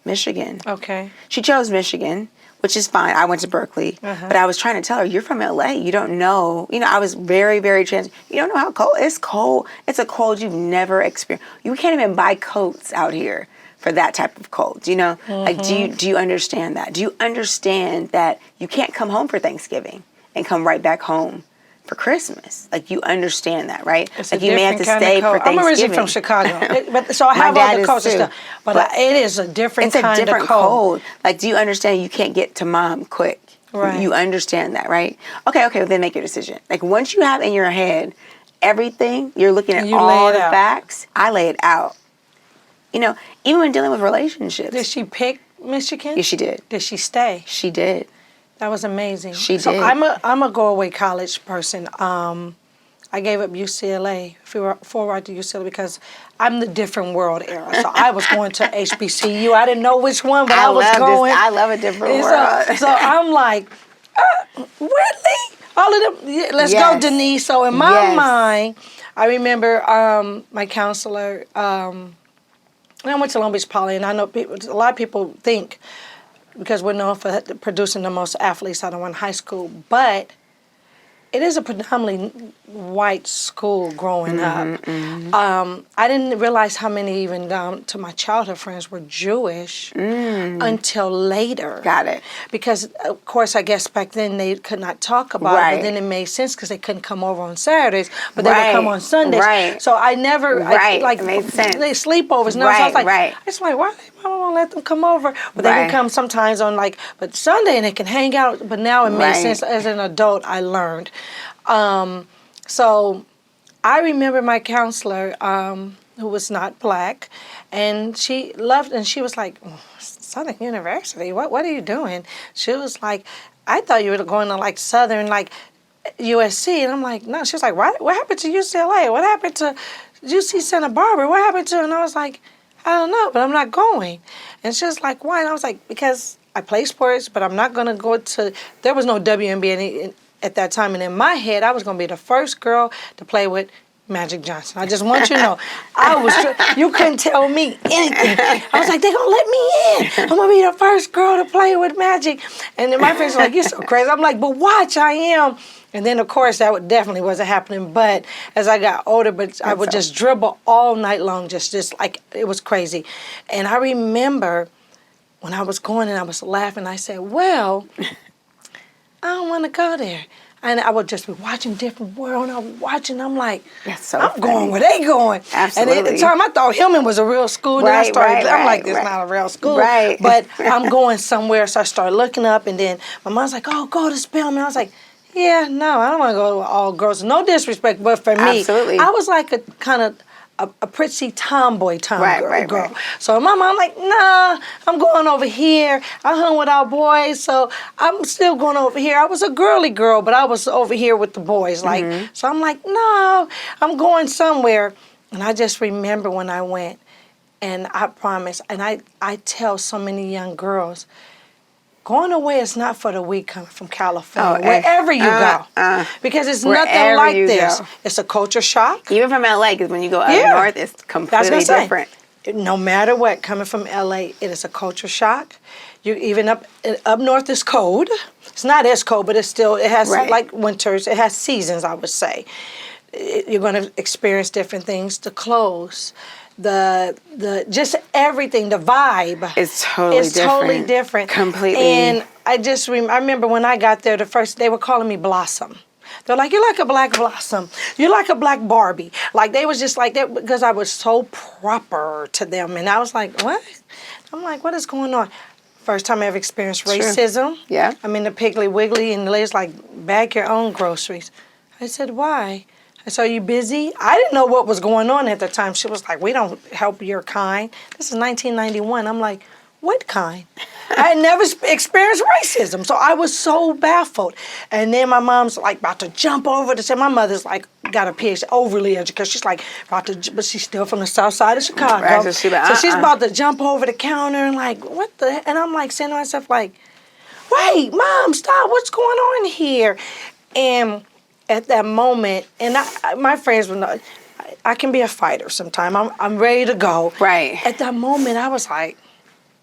Michigan. Okay. She chose Michigan, which is fine. I went to Berkeley, but I was trying to tell her, you're from LA. You don't know. You know, I was very, very trans. You don't know how cold. It's cold. It's a cold you've never experienced. You can't even buy coats out here for that type of cold. You know, like do you understand that? Do you understand that you can't come home for Thanksgiving and come right back home for Christmas? Like, you understand that, right? It's like, you may have to stay for Thanksgiving. I'm originally from Chicago, so I have all the culture stuff. But it is a different kind of cold. It's a different cold. Like, do you understand you can't get to mom quick? Right. You understand that, right? Okay, well, then make your decision. Like, once you have in your head everything, you're looking at all the facts, I lay it out. You know, even when dealing with relationships. Did she pick Michigan? Yes, she did. Did she stay? She did. That was amazing. She so did. I'm a go-away college person. I gave up UCLA before I did UCLA because I'm the different world era. So I was going to HBCU. I didn't know which one, but I was going. I love a different world. So I'm like, Whitley? All of them, let's go, Denise. So in my mind, I remember my counselor, and I went to Long Beach Poly, and I know a lot of people think, because we're known for producing the most athletes out of one high school, but it is a predominantly white school growing up. I didn't realize how many, even to my childhood friends, were Jewish until later. Got it. Because, of course, I guess back then they could not talk about it, but then it made sense because they couldn't come over on Saturdays, but they would come on Sundays. Right. So I never, it made sense. They sleepovers. No, so I was like, I just like, why mama won't let them come over? But they would come sometimes on but Sunday, and they can hang out. But now it made sense. As an adult, I learned. So I remember my counselor, who was not black, and she loved, and she was like, Southern University, what are you doing? She was like, I thought you were going to Southern, USC. And I'm like, no. She was like, what happened to UCLA? What happened to UC Santa Barbara? What happened to? And I was like, I don't know, but I'm not going. And she was like, why? And I was like, because I play sports, but I'm not going to go to, there was no WNBA at that time. And in my head, I was going to be the first girl to play with Magic Johnson. I just want you to know, you couldn't tell me anything. I was like, they're going to let me in. I'm going to be the first girl to play with Magic. And then my friends were like, you're so crazy. I'm like, but watch, I am. And then, of course, that definitely wasn't happening. But as I got older, I would just dribble all night long, just like, it was crazy. And I remember when I was going and I was laughing, I said, well, I don't want to go there. And I would just be watching different world, and I'm like, I'm going where they going. Absolutely. And at the time, I thought Hillman was a real school. Then I'm like, this is not a real school. Right. But I'm going somewhere, so I started looking up, and then my mom's like, oh, go to Spelman. I was like, yeah, no, I don't want to go to all girls. No disrespect, but for me, I was like a kind of a pretty tomboy girl. So my mom like, nah, I'm going over here. I hung with our boys, so I'm still going over here. I was a girly girl, but I was over here with the boys. So I'm like, no, I'm going somewhere. And I just remember when I went, and I promise, and I tell so many young girls, going away is not for the weak coming from California, wherever you go. Because it's nothing like this. It's a culture shock. Even from LA, because when you go up north, it's completely different. No matter what, coming from LA, it is a culture shock. You even up north is cold. It's not as cold, but it has Right. like winters. It has seasons, I would say. You're going to experience different things. The clothes, the just everything, the vibe It's totally totally different. different. Completely. And I just I remember when I got there, they were calling me Blossom. They're like, you're like a black blossom. You're like a black Barbie. Like, they was just like that because I was so proper to them. And I was like, what? I'm like, what is going on? First time I ever experienced racism. Yeah. I'm in the Piggly Wiggly, and the lady's like, bag your own groceries. I said, why? I said, are you busy? I didn't know what was going on at the time. She was like, we don't help your kind. This is 1991. I'm like, what kind? I had never experienced racism, so I was so baffled. And then my mom's like about to jump over to say, my mother's like got a PhD, overly educated. She's like about to, but she's still from the south side of Chicago. Right, so she's about to jump over the counter and like, what the? And I'm like saying to myself like, wait, Mom, stop! What's going on here? And at that moment, and my friends would know, I can be a fighter sometimes. I'm ready to go. Right. At that moment, I was like,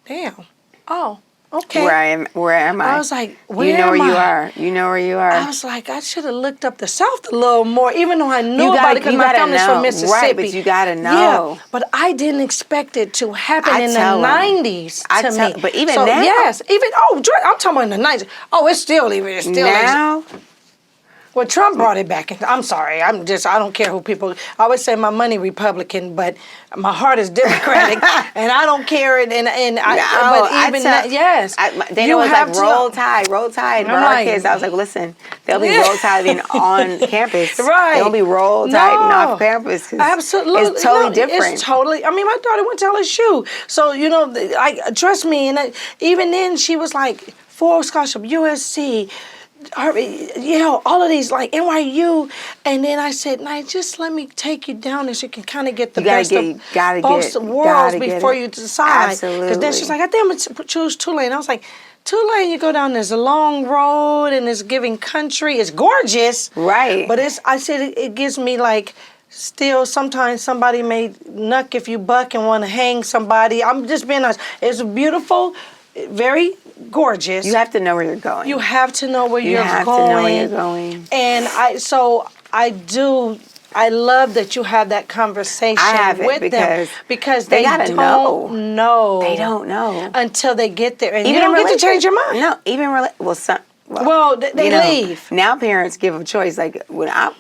damn. Oh, okay. Where am I? I was like, where you know am where you I? are. You know where you are. I was like, I should have looked up the South a little more, even though I knew You about gotta- it because you my gotta family's know. from Mississippi. Right, but you gotta know. Yeah, but I didn't expect it to happen in the tell 'em. 90s to me. But even So, now? yes, I'm talking about in the 90s. Oh, it's still now? Well, Trump brought it back. I'm sorry. I don't care who people. I always say my money Republican, but my heart is Democratic, and I don't care. Yes, They know it's like roll tide. For our kids, I was like, listen, they'll be roll tiding on campus. Right. They'll be roll tiding off campus. 'Cause Absolutely. It's totally different. It's totally. I mean, my daughter went to LSU, so trust me. And even then, she was like full scholarship, USC. All of these like NYU, and then I said, "Nah, just let me take you down there so you can kind of get the best of both worlds before you decide." Absolutely. Because then she's like, "I think I'm gonna choose Tulane." I was like, "Tulane, you go down there's a long road and it's giving country. It's gorgeous, Right? But I said it gives me like." Still, sometimes somebody may knuck if you buck and want to hang somebody. I'm just being honest. It's beautiful, very gorgeous. You have to know where you're going. You have to know where you're going. You have to know where you're going. And I love that you have that conversation with them because they gotta don't know. They don't know until they get there, and even you don't get to change your mind. No, even they leave. Now parents give a choice. Like when I,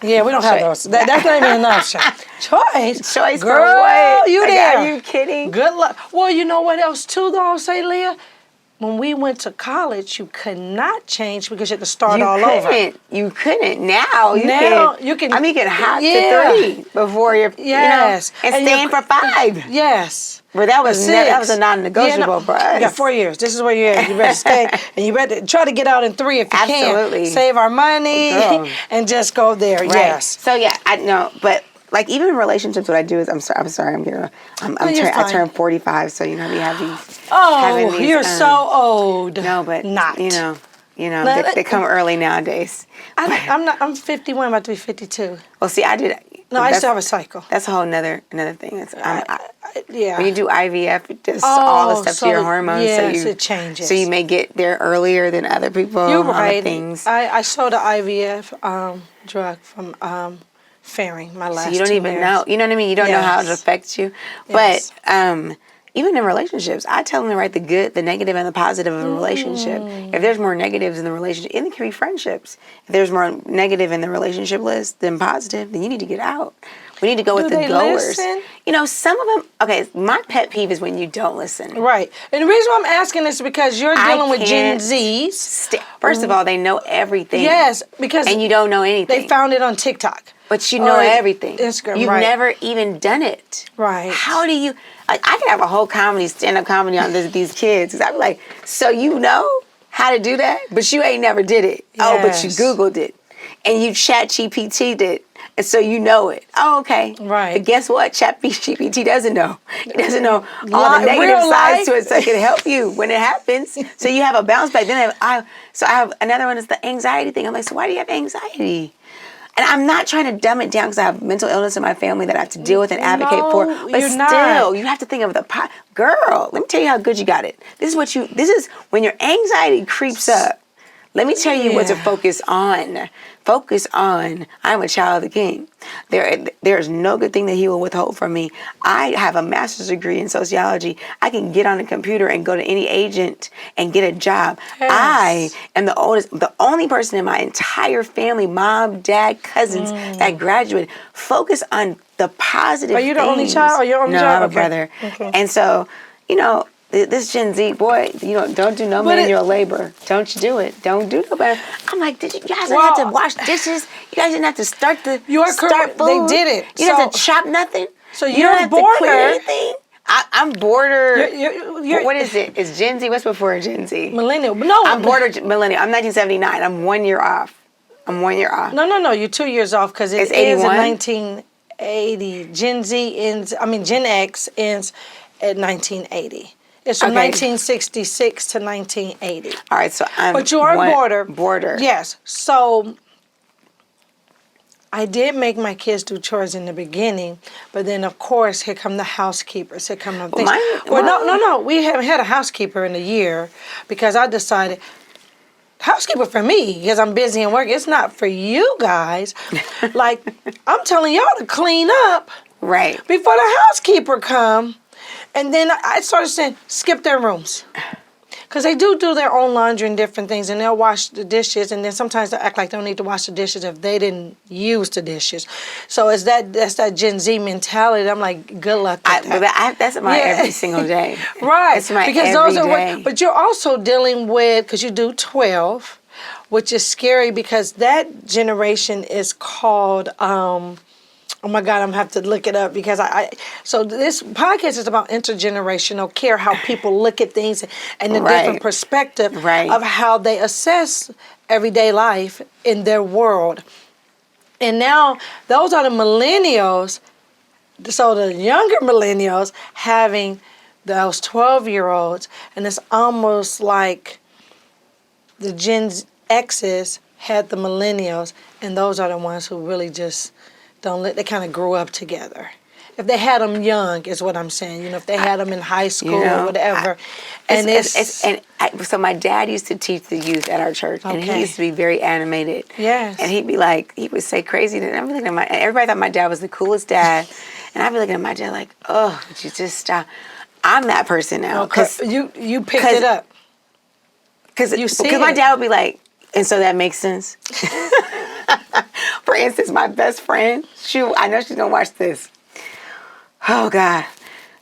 yeah, we don't have those. That's not even an option. Choice Girl, for what? You there? Are you kidding? Good luck. Well, you know what else too? Though I'll say, Leah. When we went to college, you could not change because you had to start all over. You couldn't. Now you can. I mean, you can hop to 3 before you're. Yes. And staying for 5. Yes. But that was a non-negotiable for us. You got 4 years. This is where you're at. You better stay, and you better try to get out in 3 if you can. Absolutely. Save our money and just go there. Right. Yes. So yeah, I know, but. Like even in relationships, what I do is I turned 45, so you know we have these. Oh, these, you're so old. No, but not. They come early nowadays. I'm 51, about to be 52. Well, see, I did. No, I still have a cycle. That's a whole another thing. Yeah. When you do IVF, it does all the stuff to your hormones. Yes, it changes. So you may get there earlier than other people. You're right. Things. I saw the IVF drug from. Fairing my last. So you don't even know. You know what I mean? You don't know how it affects you. Yes. But even in relationships, I tell them to write the good, the negative, and the positive of a relationship. If there's more negatives in the relationship, and it can be friendships. If there's more negative in the relationship list than positive, then you need to get out. We need to go with the goers. Listen? Some of them. Okay, my pet peeve is when you don't listen. Right, and the reason why I'm asking this is because you're dealing with Gen Zs. First of all, they know everything. Yes, because and you don't know anything. They found it on TikTok. But you know everything. Instagram, You've never even done it. Right. How do you... I could have a whole stand-up comedy on these kids. Because I'd be like, so you know how to do that? But you ain't never did it. Yes. Oh, but you Googled it. And you ChatGPT'd it. And so you know it. Oh, okay. Right. But guess what? ChatGPT doesn't know. It doesn't know all the negative sides to it, so it can help you when it happens. So you have a bounce back. Then I have another one is the anxiety thing. I'm like, so why do you have anxiety? And I'm not trying to dumb it down because I have mental illness in my family that I have to deal with and advocate for. But you're still, not. you have to think of the girl. Let me tell you how good you got it. This is when your anxiety creeps up. Let me tell you what to focus on. Focus on, I'm a child of the King. There's no good thing that he will withhold from me. I have a master's degree in sociology. I can get on a computer and go to any agent and get a job. Yes. I am the only person in my entire family, mom, dad, cousins, that graduated. Focus on the positive things. Are you the only child? Or your only no, child? I have a brother. Okay. And so, this Gen Z, boy, don't do no manual labor. Don't you do it. Don't do no bad. I'm like, did you guys didn't have to wash dishes? You guys didn't have to start food. They did it. You didn't have to chop nothing. So you you're don't have border. to quit anything. I'm border. You're, what is it? It's Gen Z. What's before Gen Z? Millennial. No. I'm border millennial. I'm 1979. I'm 1 year off. No. You're 2 years off because it's 81? in 1980. Gen X ends at 1980. It's from 1966 to 1980. All right, so But you are border. Border. Yes. So I did make my kids do chores in the beginning, but then of course here come the housekeepers. Here come the things. No. We haven't had a housekeeper in a year because I decided housekeeper for me because I'm busy and work. It's not for you guys. Like I'm telling y'all to clean up right before the housekeeper come. And then I started saying, skip their rooms. Because they do their own laundry and different things, and they'll wash the dishes, and then sometimes they act like they don't need to wash the dishes if they didn't use the dishes. So that's that Gen Z mentality. I'm like, good luck with that. That's my every single day. Right. That's my because every those are day. But you're also dealing with, because you do 12, which is scary because that generation is called... oh my God, I'm gonna have to look it up because so this podcast is about intergenerational care, how people look at things and the different perspective of how they assess everyday life in their world. And now those are the millennials, so the younger millennials having those 12-year-olds, and it's almost like the Gen X's had the millennials, and those are the ones who really just they kind of grew up together. If they had them young, is what I'm saying. If they had them in high school or whatever. So my dad used to teach the youth at our church, and he used to be very animated. Yes. And he'd be like, he would say crazy. And I'm looking at everybody thought my dad was the coolest dad, and I'd be looking at my dad like, oh, would you just stop? I'm that person now. Because you picked it up. Because my dad would be like, and so that makes sense. For instance, my best friend, I know she's gonna watch this. Oh God,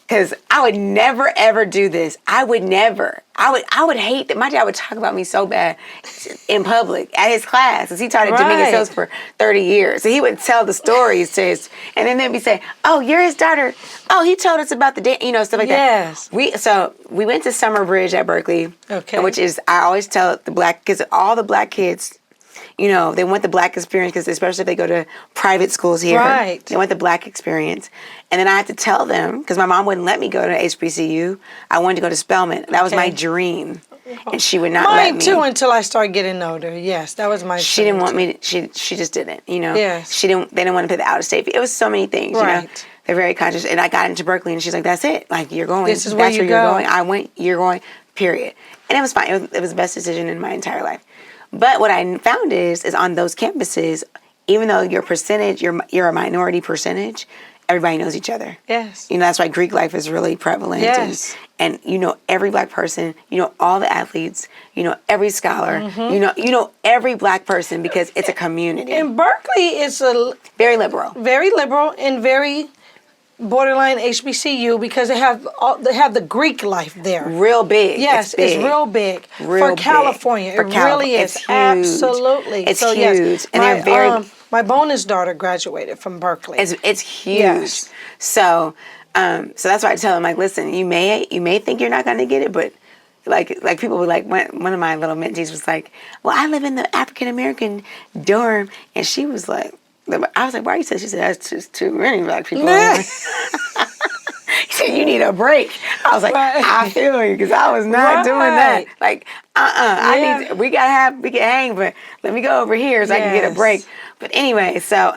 because I would never ever do this. I would hate that. My dad would talk about me so bad in public at his class, because he taught at Dominguez Hills for 30 years. So he would tell the stories to his, and then they'd be saying, "Oh, you're his daughter. Oh, he told us about the day," stuff like that. Yes. We went to Summer Bridge at Berkeley, which is, I always tell because all the black kids, they want the black experience, because especially if they go to private schools here, they want the black experience. And then I had to tell them, because my mom wouldn't let me go to HBCU. I wanted to go to Spelman. That was my dream, and she would not let me. Mine too, until I started getting older. Yes, that was my. She didn't want me. She just didn't. Yes. They didn't want to pay the out of state fee. It was so many things. Right. They're very conscious. And I got into Berkeley, and she's like, "That's it. Like, you're going. This is where you're going." I went. You're going. Period. And it was fine. It was the best decision in my entire life. But what I found is on those campuses, even though you're a minority percentage, everybody knows each other. Yes. That's why Greek life is really prevalent. Yes. And every black person, all the athletes, every scholar, every black person, because it's a community. And Berkeley is very liberal. Very liberal and very borderline HBCU, because they have the Greek life there. Real big. Yes, it's real big. For California. It really is. It's huge. Absolutely. It's huge. Yes, and they're very... my bonus daughter graduated from Berkeley. It's huge. Yes. So that's why I tell them, like, listen, you may think you're not going to get it, but like people were like, one of my little mentees was like, well, I live in the African American dorm, and she was like, I was like, why are you saying? She said, that's just too many black people. He said, you need a break. I was like, I feel you, because I was not doing that. Like, we can hang, but let me go over here so I can get a break. But anyway, so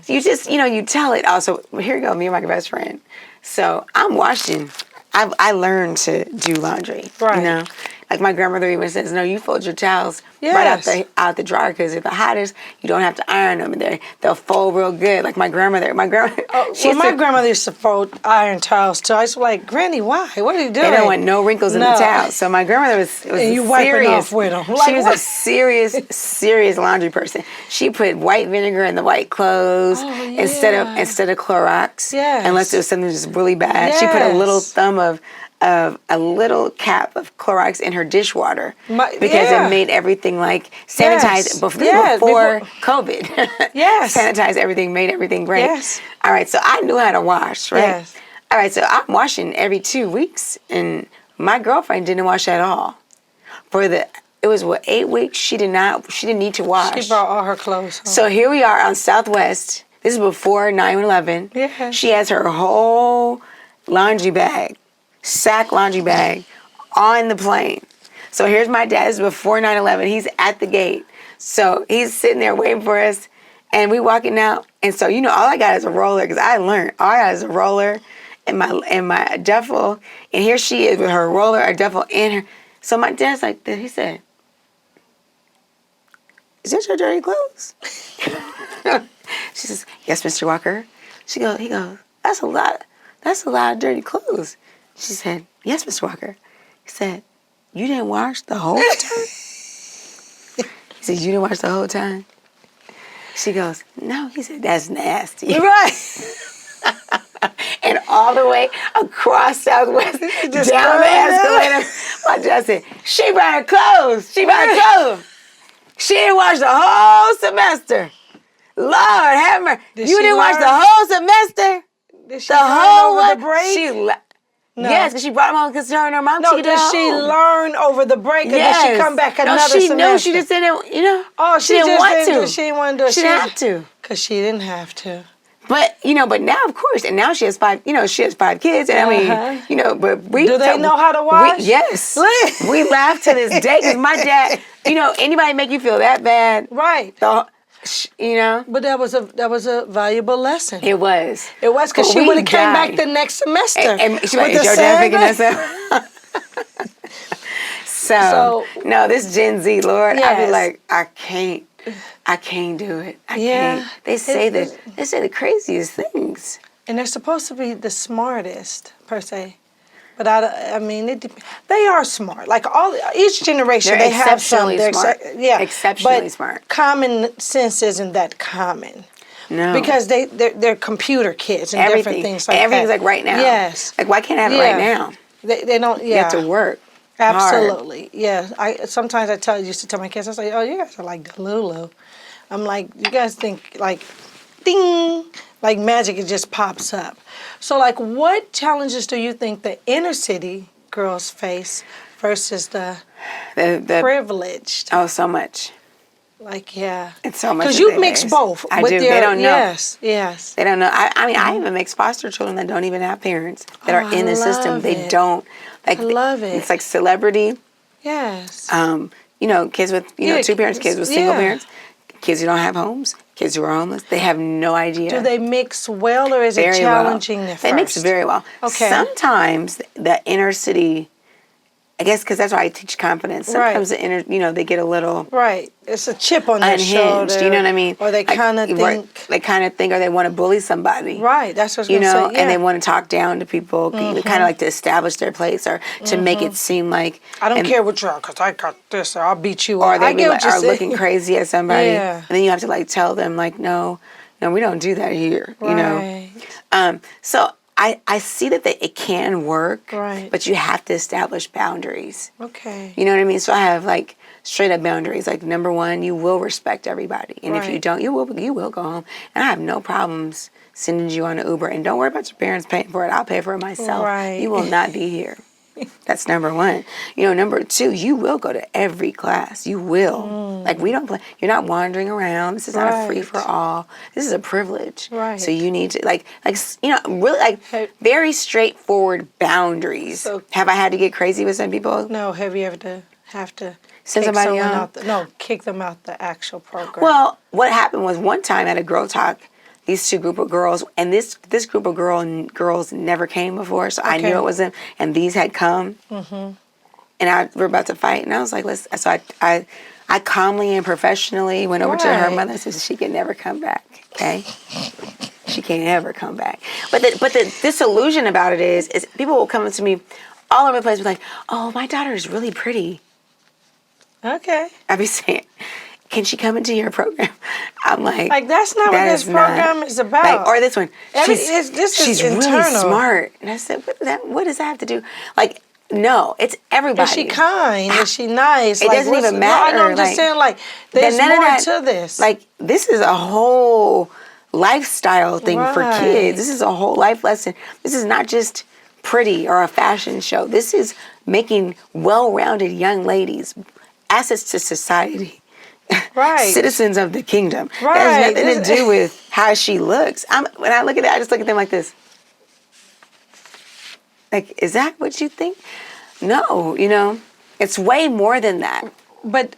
you just, you tell it. Also, here you go, me and my best friend. So I'm washing. I learned to do laundry, Like my grandmother even says, no, you fold your towels right out the dryer, because if the hottest, you don't have to iron them, and they'll fold real good. Like my grandmother, my grandmother used to fold iron towels too. I was like, Granny, why? What are you doing? They don't want no wrinkles in the towels. So my grandmother was and you wiping off with them. She was a serious laundry person. She put white vinegar in the white clothes instead of Clorox. Yes. Unless it was something just really bad. Yes. She put a little thumb of a little cap of Clorox in her dishwater because it made everything like sanitized before COVID. Yes. Sanitized everything, made everything great. Yes. All right, so I knew how to wash, right? Yes. All right, so I'm washing every 2 weeks, and my girlfriend didn't wash at all. It was 8 weeks. She didn't need to wash. She brought all her clothes home. So here we are on Southwest. This is before 9/11. Yeah. She has her whole sack laundry bag on the plane. So here's my dad. This is before 9/11. He's at the gate. So he's sitting there waiting for us, and we walking out. And so, all I got is a roller, because I learned all I got is a roller and my duffel. And here she is with her roller, a duffel in her. So my dad's like this. He said, "Is that your dirty clothes?" She says, "Yes, Mr. Walker." He goes, That's a lot of dirty clothes." She said, "Yes, Mr. Walker." He said, "You didn't wash the whole time?" He said, "You didn't wash the whole time?" She goes, "No." He said, "That's nasty." Right. And all the way across Southwest, down the escalator, my dad said, "She brought her clothes. She didn't wash the whole semester. Lord have mercy. You didn't wash the whole semester?" Did she learn over the break? Yes, because she brought them home because her and her mom. No, did she learn over the break, or did she come back another semester? No, she just didn't, Oh, she didn't want to. She didn't want to do it. She didn't have to. Because she didn't have to. But, but now, of course, and now she has 5 kids, and I mean, but we... Do they know how to wash? Yes. We laugh to this day, because my dad, anybody make you feel that bad? Right. But that was a valuable lesson. It was. It was, because she would have came back the next semester. And she was like, "Is your dad picking us up?" So, no, this Gen Z, Lord, I be like, I can't do it. I can't. They say the craziest things. And they're supposed to be the smartest, per se. But I mean, they are smart. Like each generation, they have some. They're exceptionally but smart. Common sense isn't that common. No. Because they're computer kids and different things like that. Everything's like right now. Yes. Like, why can't I have it right now? They don't. Yeah. You have to work. Absolutely. Hard. Yeah. Sometimes I used to tell my kids, I was like, "Oh, you guys are like Delulu." I'm like, you guys think like, ding. Like magic, it just pops up. So, like, what challenges do you think the inner city girls face versus the privileged? Oh, so much. Like, yeah. It's so much. Because you mix both. I do. They don't know. Yes. They don't know. I mean, I even mix foster children that don't even have parents that are in the system. They don't. Like, I love it. It's like celebrity. Yes. Kids with 2 parents, kids with single parents, kids who don't have homes. Kids who are homeless, they have no idea. Do they mix well, or is it challenging at first? They mix very well. Okay. Sometimes the inner city, I guess because that's why I teach confidence. Sometimes the inner, they get a little... Right. It's a chip on their unhinged, shoulder. you know what I mean? Or they kind of think... They kind of think, or they want to bully somebody. Right, that's what I was going to say, yeah. And they want to talk down to people, kind of like to establish their place, or to make it seem like... I don't care what you are, because I got this, or I'll beat you or up. They are looking crazy at somebody. Yeah. And then you have to like tell them, like, no, we don't do that here, right. So I see that it can work, right. But you have to establish boundaries. Okay. You know what I mean? So I have like straight up boundaries. Like, number one, you will respect everybody. And if you don't, you will go home. And I have no problems sending you on an Uber. And don't worry about your parents paying for it. I'll pay for it myself. Right. You will not be here. That's number one. Number two, you will go to every class. You will. Like, we don't play. You're not wandering around. This is not a free for all. This is a privilege. Right. So you need to really very straightforward boundaries. So- have I had to get crazy with some people? No, have you ever have to Send kick somebody someone out? kick them out the actual program? Well, what happened was one time at a girl talk, these two group of girls, and this group of girls never came before, so I knew it was them, and these had come, and we're about to fight, and I was like, so I calmly and professionally went over to her mother and said, she can never come back, okay? She can't ever come back. But the disillusion about it is people will come to me all over the place, be like, oh, my daughter is really pretty. Okay. I'd be saying, can she come into your program? I'm like that's not what this program is about. Or this one, she's really internal. smart. And I said, what does that have to do? Like, no, it's everybody. Is she kind? Is she nice? It doesn't even matter. No, I know, I'm just saying, there's more to this. Like, this is a whole lifestyle thing for Right. kids. This is a whole life lesson. This is not just pretty or a fashion show. This is making well-rounded young ladies assets to society. Right. Citizens of the kingdom. Right. That has nothing to do with how she looks. When I look at that, I just look at them like this. Like, is that what you think? No, it's way more than that. But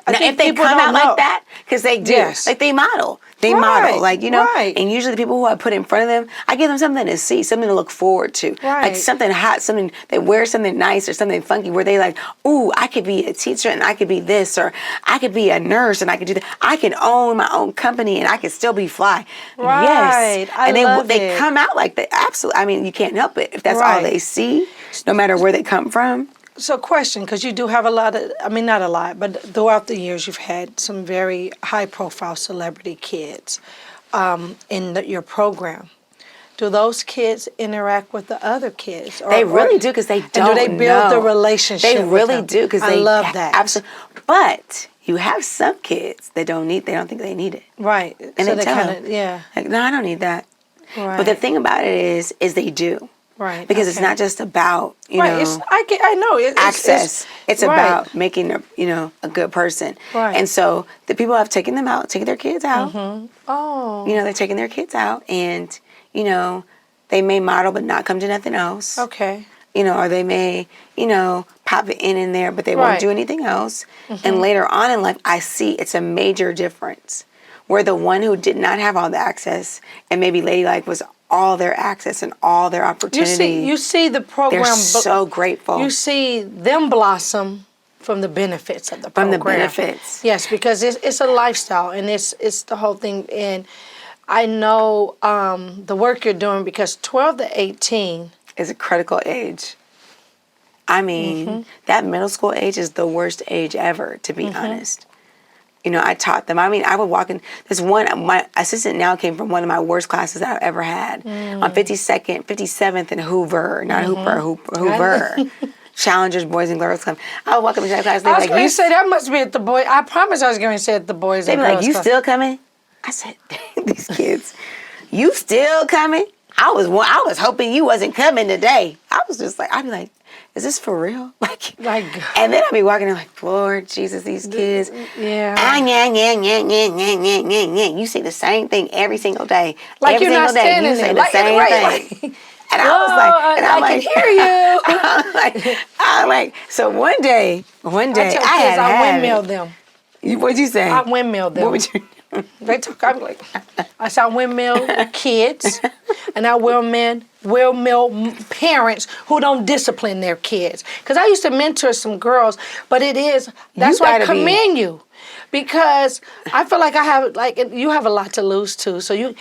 Now, if they come out like that, because they do, Yes. like they model. They Right, model, right. and usually the people who I put in front of them, I give them something to see, something to look forward to. Right. Like something hot, something, they wear something nice or something funky where they like, ooh, I could be a teacher and I could be this, or I could be a nurse and I could do that. I can own my own company and I could still be fly. Right. Yes. I and love they it. come out like that. Absolutely. I mean, you can't help it if that's all Right. they see, no matter where they come from. So, question, because you do have a lot of, not a lot, but throughout the years you've had some very high-profile celebrity kids in your program. Do those kids interact with the other kids? They really do, because they don't And do they build know. the relationship They with really them? do, because I love that. Absolutely. But you have some kids that they don't think they need it. Right. And so they tell kind of, yeah. Like, no, I don't need that. Right. But the thing about it is they do. Right. Because it's not just about, Right. I know. access. It's right. about making a good person. Right. And so the people have taken them out, taken their kids out. Oh. They're taking their kids out, and they may model but not come to nothing else. Okay. Or they may, pop it in there, but they Right. won't do anything else. And later on in life, I see it's a major difference where the one who did not have all the access and maybe Ladylike was all their access and all their opportunity. You see the program. They're so grateful. You see them blossom from the benefits of the program. From the benefits. Yes, because it's a lifestyle, and it's the whole thing. And I know the work you're doing, because 12 to 18 is a critical age. I mean, that middle school age is the worst age ever, to be honest. I taught them. I mean, I would walk in. My assistant now came from one of my worst classes that I've ever had on 57th and Hoover, not Hoover. Challengers, Boys and Girls Club. I would walk up into that class. They'd I was be going like, to say that must be at the boy. I promise I was going to say at the Boys they'd and be Girls like, you Club. still coming? I said, these kids, you still coming? I was hoping you wasn't coming today. I was just like, I'd be like, is this for real? Like, and then I'd be walking in like, Lord Jesus, these kids. Yeah. You say the same thing every single day. Like every you're not single day, standing you say there. the Like, same right, thing. And I was like, and I can hear you. I'm like, so one day, I tell I kids had I had windmill it. them. What'd you say? I windmill them. What would you? They talk. I'm like, I said I windmill kids, and I windmill parents who don't discipline their kids. Because I used to mentor some girls, but that's why I commend you, because I feel like you have a lot to lose too. So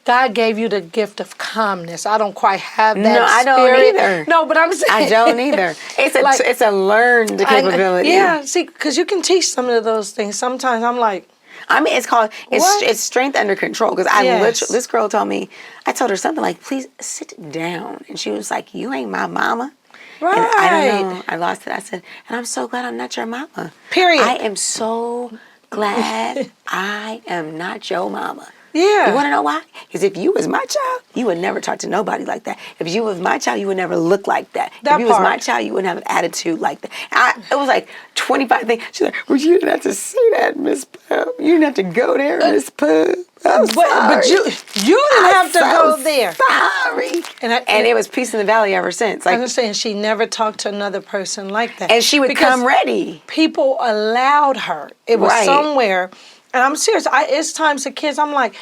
God gave you the gift of calmness. I don't quite have that. No, I don't spirit. either. No, but I'm saying I don't either. It's a learned capability. Yeah, see, because you can teach some of those things. Sometimes I'm like, I mean, it's strength under control. Because this girl told me, I told her something like, please sit down. And she was like, you ain't my mama. right. And I don't know. I lost it. I said, and I'm so glad I'm not your mama. Period. I am so glad I am not your mama. Yeah. You want to know why? Because if you was my child, you would never talk to nobody like that. If you was my child, you would never look like that. That if you was my part. child, you wouldn't have an attitude like that. It was like 25 things. She's like, well, you didn't have to say that, Miss Pub. You didn't have to go there, Miss Pub. I'm sorry. But you didn't have to go there. Sorry. And it was peace in the valley ever since. I Like, understand she never talked to another person like that. and she would Because come ready. people allowed her. It was Right. somewhere. And I'm serious. It's times the kids, I'm like,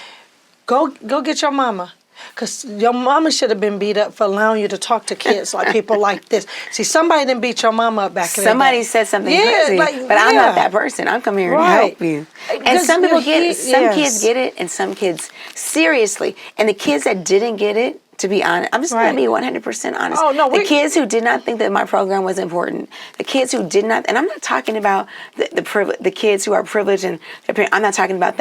go get your mama. Because your mama should have been beat up for allowing you to talk to kids like people like this. See, somebody didn't beat your mama up back in the day. Somebody said something crazy, but I'm not that person. I'm coming here to help you. And some people get it. Some kids get it, and some kids, seriously. And the kids that didn't get it, to be honest, I'm just going to be 100% honest. Oh, no, the kids who did not think that my program was important, the kids who did not, and I'm not talking about the kids who are privileged and their parents. I'm not talking about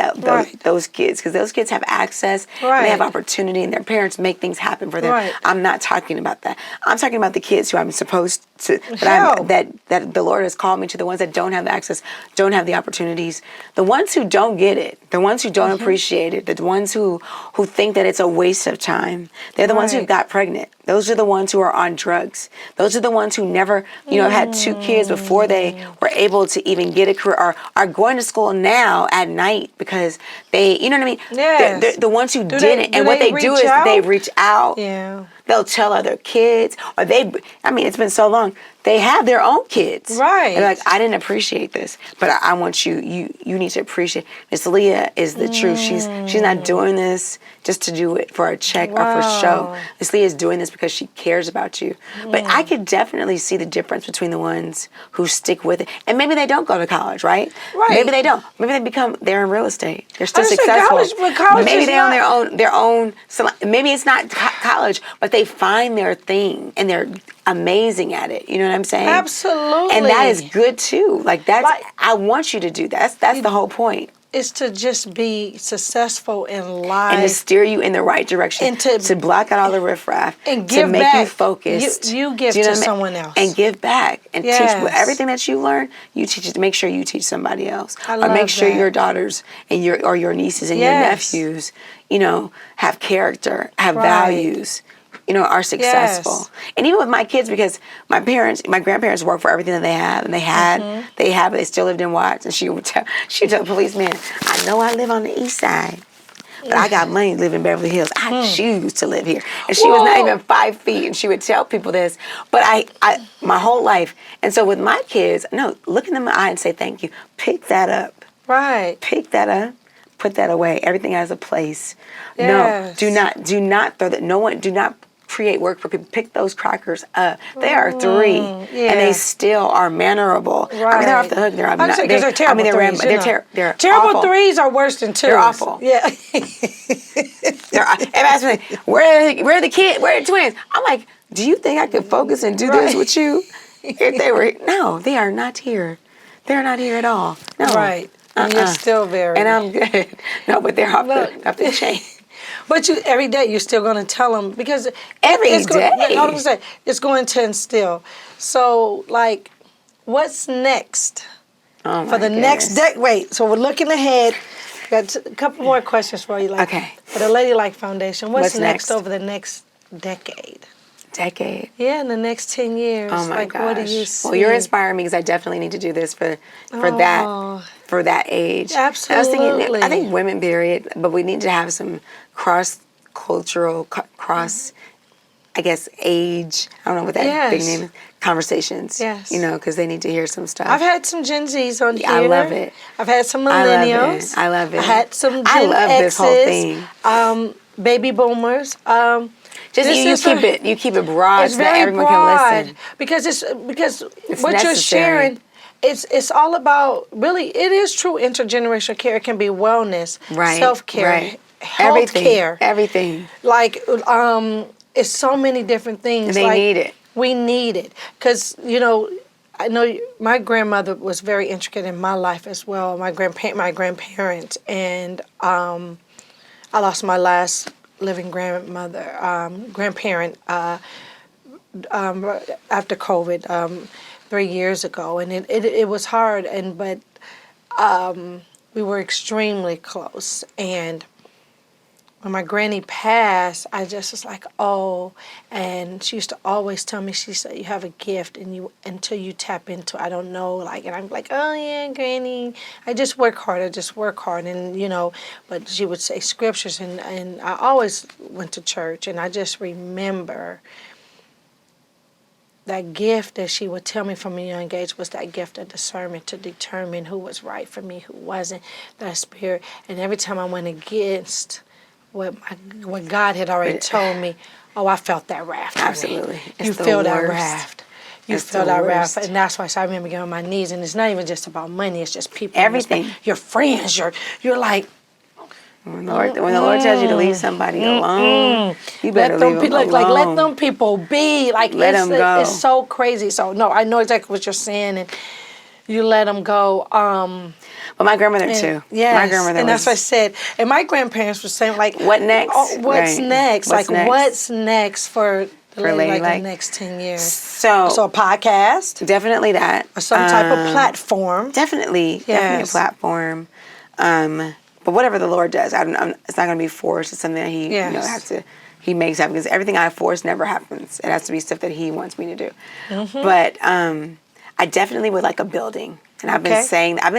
those kids, because those kids have access, and they have opportunity, and their parents make things happen for them. Right. I'm not talking about that. I'm talking about the kids who I'm supposed to, that the Lord has called me to, the ones that don't have access, don't have the opportunities, the ones who don't get it, the ones who don't appreciate it, the ones who think that it's a waste of time. They're the ones who got pregnant. Those are the ones who are on drugs. Those are the ones who never, had 2 kids before they were able to even get a career, or are going to school now at night because they, you know what I mean? Yes. They're the ones who didn't. And what they do is they reach out. Yeah. They'll tell other kids, or it's been so long, they have their own kids. Right. They're like, I didn't appreciate this, but I want you need to appreciate. Miss Leah is the truth. She's not doing this just to do it for a check or for show. Miss Leah is doing this because she cares about you. But I could definitely see the difference between the ones who stick with it. And maybe they don't go to college, right? Right. Maybe they don't. Maybe they're in real estate. They're still I successful. college Maybe is they're on their own. So maybe it's not college, but they find their thing and they're amazing at it. You know what I'm saying? Absolutely. And that is good too. I want you to do that. That's the whole point. Is to just be successful in life. And to steer you in the right direction. And to block out all the riffraff. And give to make back. you focused. You give to someone else. And give back. And teach everything that you learn, you teach it. Make sure you teach somebody else. Or make sure your daughters and your nieces and your nephews, have character, have values. Are successful. Yes. And even with my kids, because my grandparents worked for everything that they have, and they still lived in Watts. And she would tell the policeman, I know I live on the east side, but I got money to live in Beverly Hills. I choose to live here. And she was not even 5 feet, and she would tell people this. But I my whole life. And so with my kids, no, look in the eye and say thank you. Pick that up. Right. Pick that up. Put that away. Everything has a place. Yes. No, do not throw that. No one, do not create work for people. Pick those crackers up. They are 3, and they still are mannerable. Right. I mean, they're off the hook. They're terrible threes. They're terrible awful. 3s are worse than 2s. They're awful. Yeah. And ask me, where are the kids? Where are the twins? I'm like, do you think I could focus and do this with you? If they were, no, they are not here. They're not here at all. No. Right. And you're still very. And I'm good. No, but they're off the chain. But every day you're still going to tell them, because every day. It's going to instill. So, what's next for the next decade? Wait, so we're looking ahead. Got a couple more questions for you. Okay. For the Ladylike Foundation, what's next over the next decade? Yeah, in the next 10 years. Oh my gosh. What do you see? Well, you're inspiring me, because I definitely need to do this for that age. Absolutely. I was thinking, I think women period, but we need to have some cross-cultural, I guess, age, I don't know what that big name is, conversations. Yes. Because they need to hear some stuff. I've had some Gen Zs on here. I love it. I've had some millennials. I love it. I had some Gen I love X's, this whole thing. Baby boomers. You keep it broad so that everyone can listen. Because what necessary. you're sharing, it's all about, really, it is true intergenerational care. It can be wellness, self-care, health care. Everything. It's so many different things. And they need it. We need it. Because, I know my grandmother was very intricate in my life as well, my grandparents. And I lost my last living grandparent after COVID 3 years ago, and it was hard, but we were extremely close. And when my granny passed, I just was like, oh, and she used to always tell me, she said, you have a gift and you, until you tap into, I don't know, like, and I'm like, oh yeah, granny, I just work hard, and, you know, but she would say scriptures, and I always went to church, and I just remember that gift that she would tell me from a young age was that gift of discernment to determine who was right for me, who wasn't, that spirit, and every time I went against what God had already told me, oh, I felt that raft. Absolutely. You feel that raft. You feel that raft. And that's why I remember getting on my knees. And it's not even just about money. It's just people. Everything. Your friends. You're like. When the Lord tells you to leave somebody alone, you better leave them alone. Like, let them people be. Like, let them go. It's so crazy. So, no, I know exactly what you're saying. And you let them go. But my grandmother too. Yes, my grandmother. And that's what I said. And my grandparents were saying, like, what next? Oh, what's next? What's next for Lady like the next 10 years? So a podcast, definitely that, or some type of platform. Definitely a platform. But whatever the Lord does, it's not going to be forced. It's something that He He makes happen, because everything I force never happens. It has to be stuff that He wants me to do. Mm-hmm. But I definitely would like a building. And I've been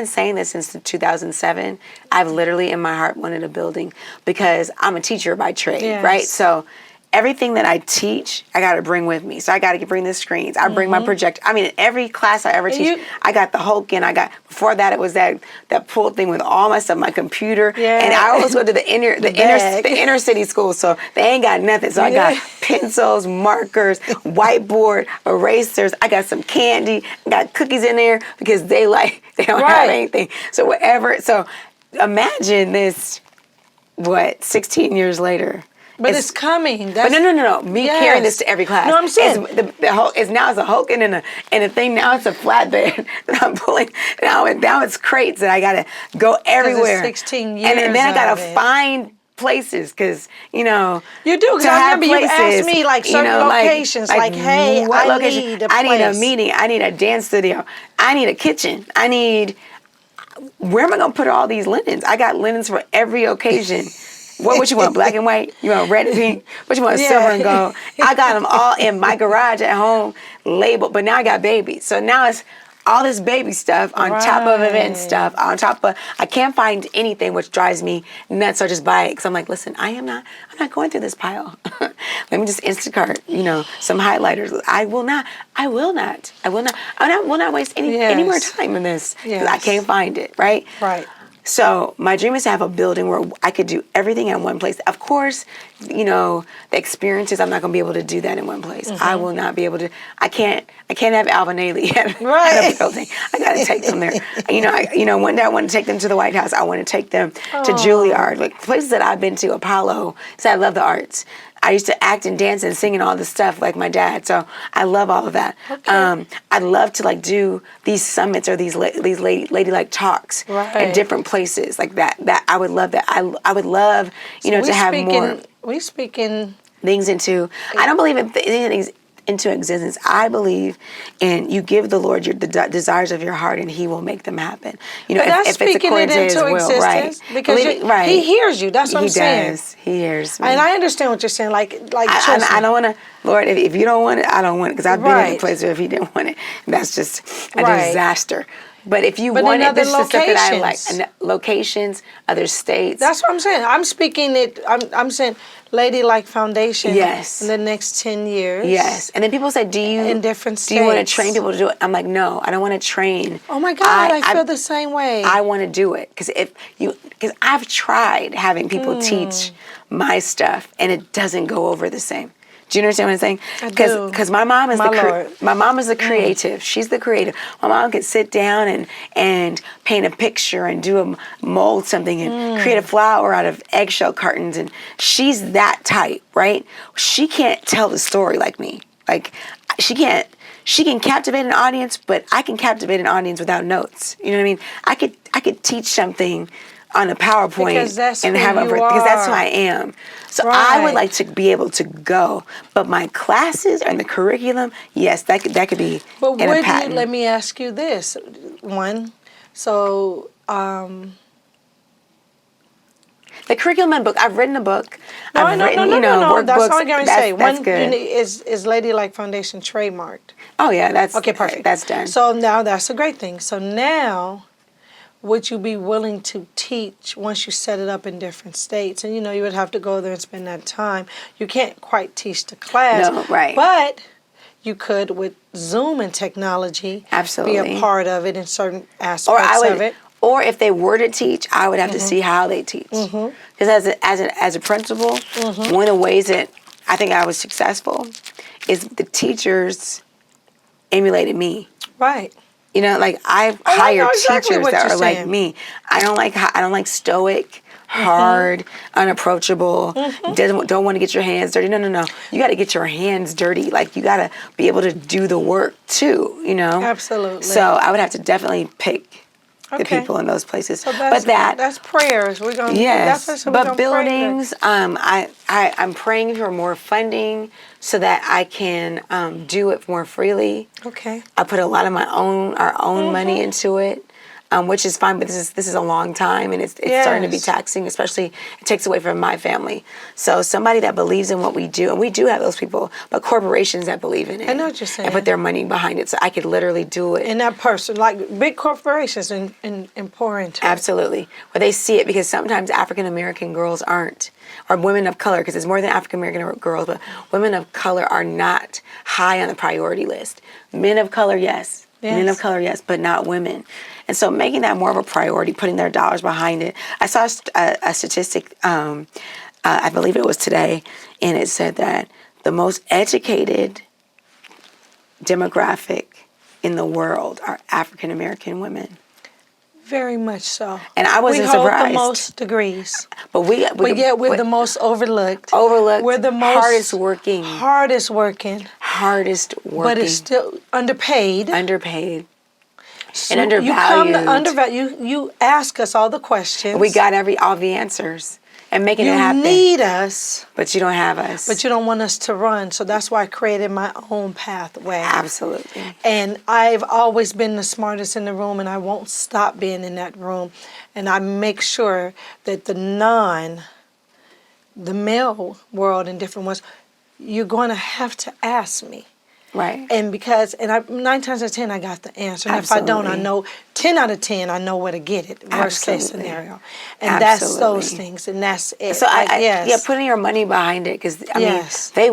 saying this since 2007. I've literally in my heart wanted a building, because I'm a teacher by trade, right? So everything that I teach, I got to bring with me. So I got to bring the screens. I bring my projector. I mean, in every class I ever teach, I got the Hulk, and before that, it was that pull thing with all my stuff, my computer. Yeah. And I always go to the inner city school, so they ain't got nothing. So I got pencils, markers, whiteboard, erasers. I got some candy. I got cookies in there, because they don't have anything. So whatever. So imagine this, 16 years later. But it's coming. But no. Me carrying this to every class. No, I'm saying the Hulk is now, it's a Hulk and a thing. Now it's a flatbed that I'm pulling. Now it's crates that I gotta go everywhere. 16 years. And then I gotta find places, because you do. Because I remember you asked me like certain locations, like hey, what I location? need a place. I need a meeting. I need a dance studio. I need a kitchen. Where am I gonna put all these linens? I got linens for every occasion. What you want, black and white? You want red and pink? What you want, silver and gold? I got them all in my garage at home, labeled. But now I got babies. So now it's all this baby stuff on top of event stuff, on top of, I can't find anything, which drives me nuts. So I just buy it, because I'm like, listen, I'm not going through this pile. Let me just Instacart, some highlighters. I will not waste any more time in this, because I can't find it, right? Right. So my dream is to have a building where I could do everything in one place. Of course, the experiences, I'm not going to be able to do that in one place. Mm-hmm. I will not be able to. I can't have Alvin Ailey at a building. I got to take them there. One day I want to take them to the White House. I want to take them to Juilliard, like places that I've been to, Apollo. So I love the arts. I used to act and dance and sing and all this stuff like my dad. So I love all of that. Okay. I'd love to do these summits or these ladylike talks at different places like that. That I would love that. I would love to have more. We speaking things into. I don't believe in anything into existence. I believe in you give the Lord the desires of your heart, and He will make them happen. If it's according to His will, right? Because He hears you. That's what I'm saying. He does. He hears me. And I understand what you're saying. Like I don't want to, Lord. If you don't want it, I don't want it. Because I've been in a place where if He didn't want it, that's just a disaster. But if you want it, this is the stuff that I like. And locations, other states. That's what I'm saying. I'm speaking it. I'm saying Ladylike Foundation. Yes. In the next 10 years. Yes. And then people say, in different states. Do you want to train people to do it? I'm like, no, I don't want to train. Oh my God, I feel the same way. I want to do it because I've tried having people teach my stuff, and it doesn't go over the same. Do you understand what I'm saying? I do. Because my mom is the creative. She's the creative. My mom can sit down and paint a picture and mold something and create a flower out of eggshell cartons. And she's that type, right? She can't tell the story like me. Like she can't. She can captivate an audience, but I can captivate an audience without notes. You know what I mean? I could teach something on a PowerPoint because that's who I am. So I would like to be able to go, but my classes and the curriculum, yes, that could be. But let me ask you this one. So The curriculum and book. I've written a book. No, I've written, no. That's workbooks. all I'm going to say. That's One good. is Ladylike Foundation trademarked. Oh yeah, that's Okay, perfect. That's done. So now that's a great thing. So now, would you be willing to teach once you set it up in different states? And you would have to go there and spend that time. You can't quite teach the class. No, right. But you could, with Zoom and technology, Absolutely. be a part of it in certain aspects of it. Or if they were to teach, I would have to see how they teach. Because as a principal, one of the ways that I think I was successful is the teachers emulated me. Right. Like I've I know hired exactly teachers what that you're are like saying. me. I don't like stoic, hard, unapproachable. Don't want to get your hands dirty. No. You got to get your hands dirty. Like you got to be able to do the work too. Absolutely. So I would have to definitely pick the Okay. people in those places. So that's prayers. We're gonna yes. That's what we're But gonna buildings, I'm praying for more funding so that I can do it more freely. Okay. I put a lot of our own money into it, which is fine. But this is a long time, and it's starting to be Yes. taxing. Especially, it takes away from my family. So somebody that believes in what we do, and we do have those people, but corporations that believe in it, I know what you're saying. and put their money behind it, so I could literally do it. And that person, like big corporations, and pour into it. Absolutely. Where they see it, because sometimes African American girls aren't, or women of color, because it's more than African American girls, but women of color are not high on the priority list. Men of color, yes. Men of color, yes, but not women. And so making that more of a priority, putting their dollars behind it. I saw a statistic, I believe it was today, and it said that the most educated demographic in the world are African American women. Very much so. And I wasn't we hold surprised. the most degrees, But yet we're the most overlooked. We're the most hardest working. Hardest working. But it's still underpaid. Underpaid. So And undervalued. You come to undervalue. You ask us all the questions. We got all the answers and making it happen. You need us. But you don't have us. But you don't want us to run. So that's why I created my own pathway. Absolutely. And I've always been the smartest in the room, and I won't stop being in that room. And I make sure that the male world and different ones, you're going to have to ask me. Right. And 9 times out of 10, I got the answer. And if I don't, I know 10 out of 10, I know where to get it. Worst case scenario. And that's those things, and that's it. So putting your money behind it, because I mean, they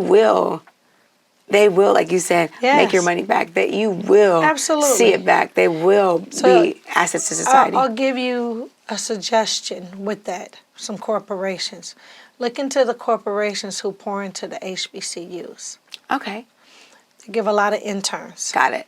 will, like you said, make your money back. That you will see it back. They will be assets to society. I'll give you a suggestion with that. Some corporations. Look into the corporations who pour into the HBCUs. Okay. They give a lot of interns. Got it.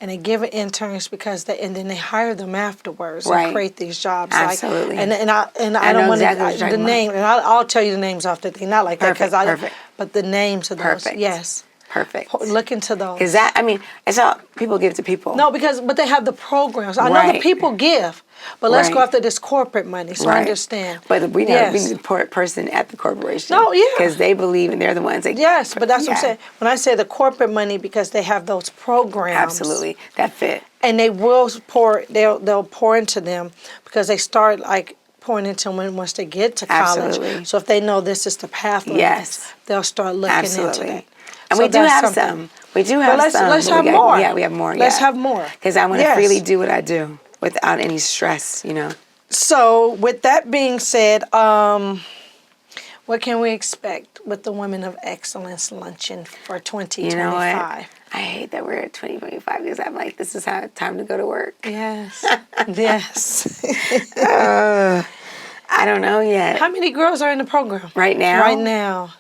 And they give interns because then they hire them afterwards Right. and create these jobs. Absolutely. And I don't want exactly the name, and I'll tell you the names off the thing, not like Perfect, that, perfect. but the names of those. Perfect. Yes. Perfect. Look into those. Because it's all people give to people. No, but they have the programs. I know the people give, but let's go after this corporate money. So I understand. But we need the person at the corporation. No, yeah. Because they believe and they're the ones that. Yes, but that's what I'm saying. When I say the corporate money, because they have those programs. Absolutely, that fit. And they will pour. They'll pour into them because they start like pouring into them once they get to college. Absolutely. So if they know this is the pathway, they'll start looking into it. And so we do have something. some. We do have some. Let's have more. Yeah, we have more. Let's have more. Because I want to freely do what I do without any stress, So with that being said, what can we expect with the Women of Excellence Luncheon for 2025? You know what? I hate that we're at 2025 because I'm like, this is time to go to work. Yes. Yes. I don't know yet. How many girls are in the program? Right now? Right now.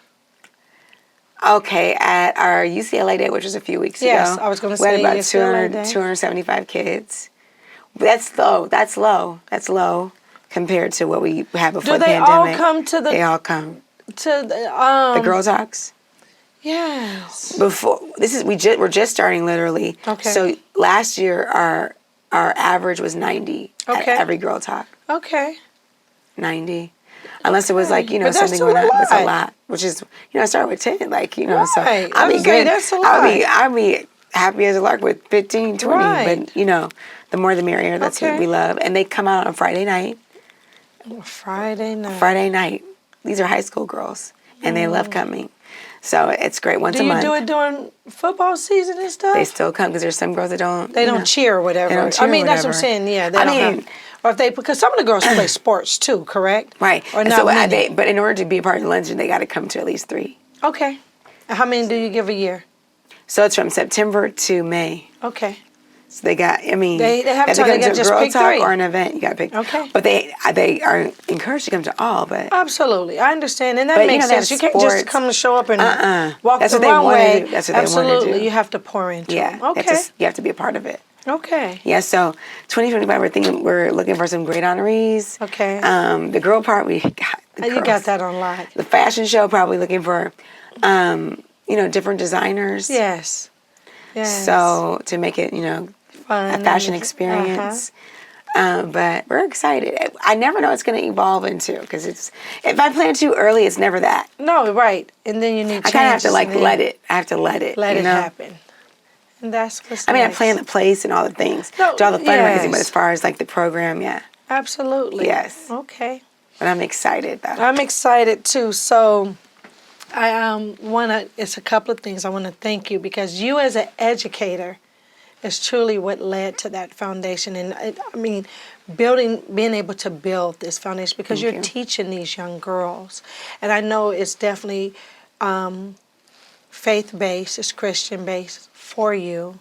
Okay, at our UCLA day, which was a few weeks ago. Yes, I was going to say we had about UCLA day. 275 kids. That's low. That's low compared to what we had before the pandemic. Do they all come to the... They all come. To the... The Girl Talks? Yes. We're just starting literally. Okay. So last year, our average was 90 at every Girl Talk. Okay. 90. Unless it was like, But something going on. It's a lot. Which is, I started with 10, so I'll be good. That's a lot. I'll be happy as a lark with 15, 20. Right. But, the more the merrier. That's what we love. And they come out on Friday night. Friday night. Friday night. These are high school girls, and they love coming. So it's great once a month. Do you do it during football season and stuff? They still come because there's some girls that don't. They don't cheer or whatever. They don't cheer I mean, or that's what I'm whatever. saying. Yeah, they I don't mean, have. Or if they, because some of the girls play sports too, correct? right. Or And not so many. but in order to be a part of the luncheon, they got to come to at least 3. Okay. And how many do you give a year? So it's from September to May. Okay. So they got. I mean, They have if time, they they come got to a just girl pick talk 3. or an event, you got to pick. Okay. But they are encouraged to come to all. But Absolutely, I understand, and that But, makes they have sense. You can't just sports. come and show up and walk That's the what they wanna runway. do. That's what they wanna do. Absolutely, you have to pour into yeah, them. Okay. you have to be a part of it. Okay. Yeah, so 2025, we're looking for some great honorees. Okay. The girl part, we got the You got girls. that on lock. The fashion show, probably looking for, different designers. Yes. Yes. So to make it, Fun a fashion and- experience. But we're excited. I never know what it's going to evolve into because if I plan too early, it's never that. No, right, and then you need. I kind of have to changes, and then let it. I have to let it. Let you it know? happen. And that's what's I mean, nice. I plan the place and all the things, No, do all the fundraising, yes. but as far as like the program, yeah. Absolutely. Yes. Okay. But I'm excited though. I'm excited too. So I want to, it's a couple of things. I want to thank you because you as an educator is truly what led to that foundation. And being able to build this foundation because Thank you're you. teaching these young girls. And I know it's definitely faith-based, it's Christian-based for you.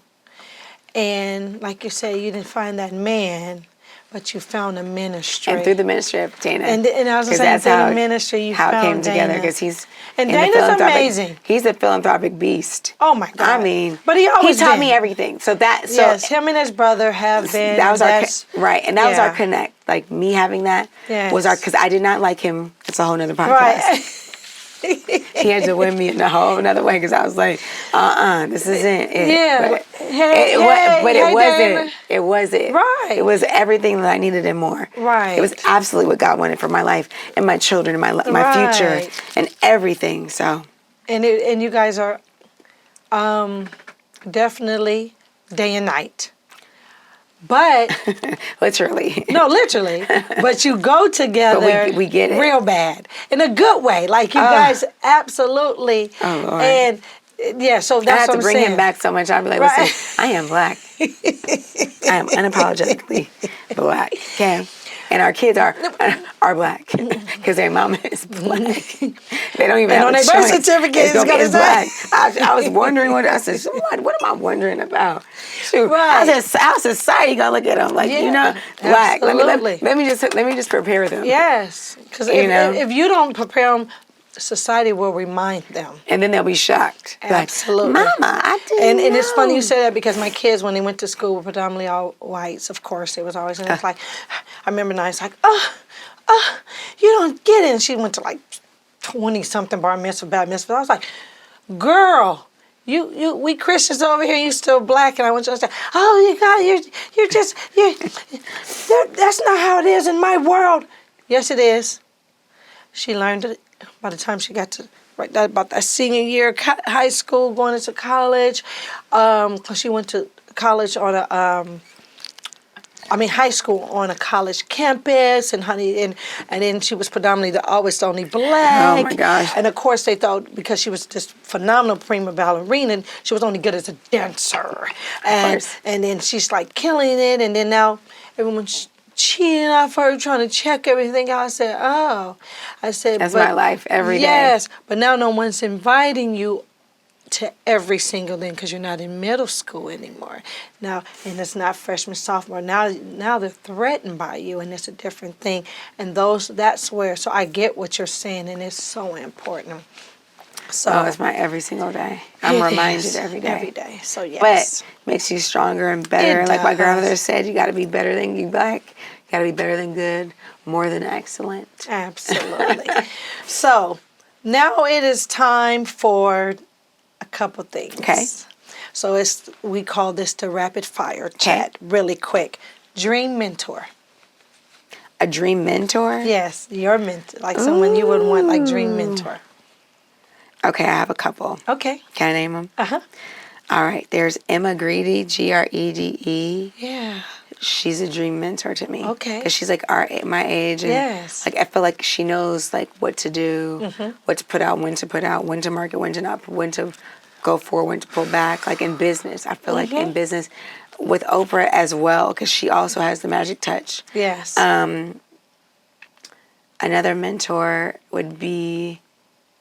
And like you say, you didn't find that man, but you found a ministry. And through the ministry of Dana. And I was 'Cause saying that's through how the ministry you how found it came together Dana. because he's And in the Dana's philanthropic- amazing. He's a philanthropic beast. Oh my God! I mean, but he always taught been. me everything. So Yes, him and his brother have been. that was our that's, right, and that was our yeah. connect. Like me having that was Yes. because I did not like him. It's a whole nother podcast. Right. He had to win me in a whole another way because I was like, this isn't it. Yeah, But hey, it Dana. wasn't. It wasn't. Right. It was everything that I needed and more. Right. It was absolutely what God wanted for my life and my children and my future Right. and everything. So. And you guys are definitely day and night. But Literally. no, literally. But you go together. But we get it. Real bad in a good way. Like you guys absolutely. Oh, Lord. And yeah, so I that's have what to I'm bring saying. him back so much. I'd be like, Right. listen, I am black. I am unapologetically black. Okay. And our kids are black because their mama is black. They don't even And have on a their birth choice. certificate, it's gonna it's say. black. I was wondering I said, what am I wondering about? Shoot, Right. how's society gonna look at them like black? absolutely. Let me just prepare them. Yes, because if you don't prepare them, society will remind them. And then they'll be shocked. Absolutely. Like, Mama, I didn't And it's funny know." you say that because my kids, when they went to school, were predominantly all whites. Of course, it was always, and it's like, I remember nights like, you don't get it. And she went to like 20-something bar mitzvah, bat mitzvah. I was like, girl, we Christians over here, you still black. And I went to say, oh, you God, that's not how it is in my world. Yes, it is. She learned it by the time she got to about that senior year, high school, going into college. Cause she went to college on high school on a college campus, and then she was predominantly always the only black. Oh my gosh! And of course they thought because she was just phenomenal prima ballerina, she was only good as a dancer. And then she's like killing it, and then now everyone's cheating off her, trying to check everything out. I said, that's my life every day. Yes, but now no one's inviting you to every single thing because you're not in middle school anymore. Now, and it's not freshman, sophomore. Now they're threatened by you, and it's a different thing. And that's where. So I get what you're saying, and it's so important. So it's my every single day. I'm reminded every day. Every day. So yes. But makes you stronger and better. It Like my does. grandmother said, you got to be better than you black. You got to be better than good, more than excellent. Absolutely. So now it is time for a couple things. Okay. So we call this the rapid fire chat, really quick. Dream mentor. A dream mentor? Yes, your mentor, like someone you would want, like dream mentor. Okay, I have a couple. Okay. Can I name them? Uh-huh. All right, there's Emma Greedy, Grede. Yeah. she's a dream mentor to me. Okay. Because she's like my age, and Yes. like I feel like she knows like what to do, what to put out, when to market, when to not, when to go for, when to pull back. Like in business, I feel like in business, with Oprah as well, because she also has the magic touch. Yes. Another mentor would be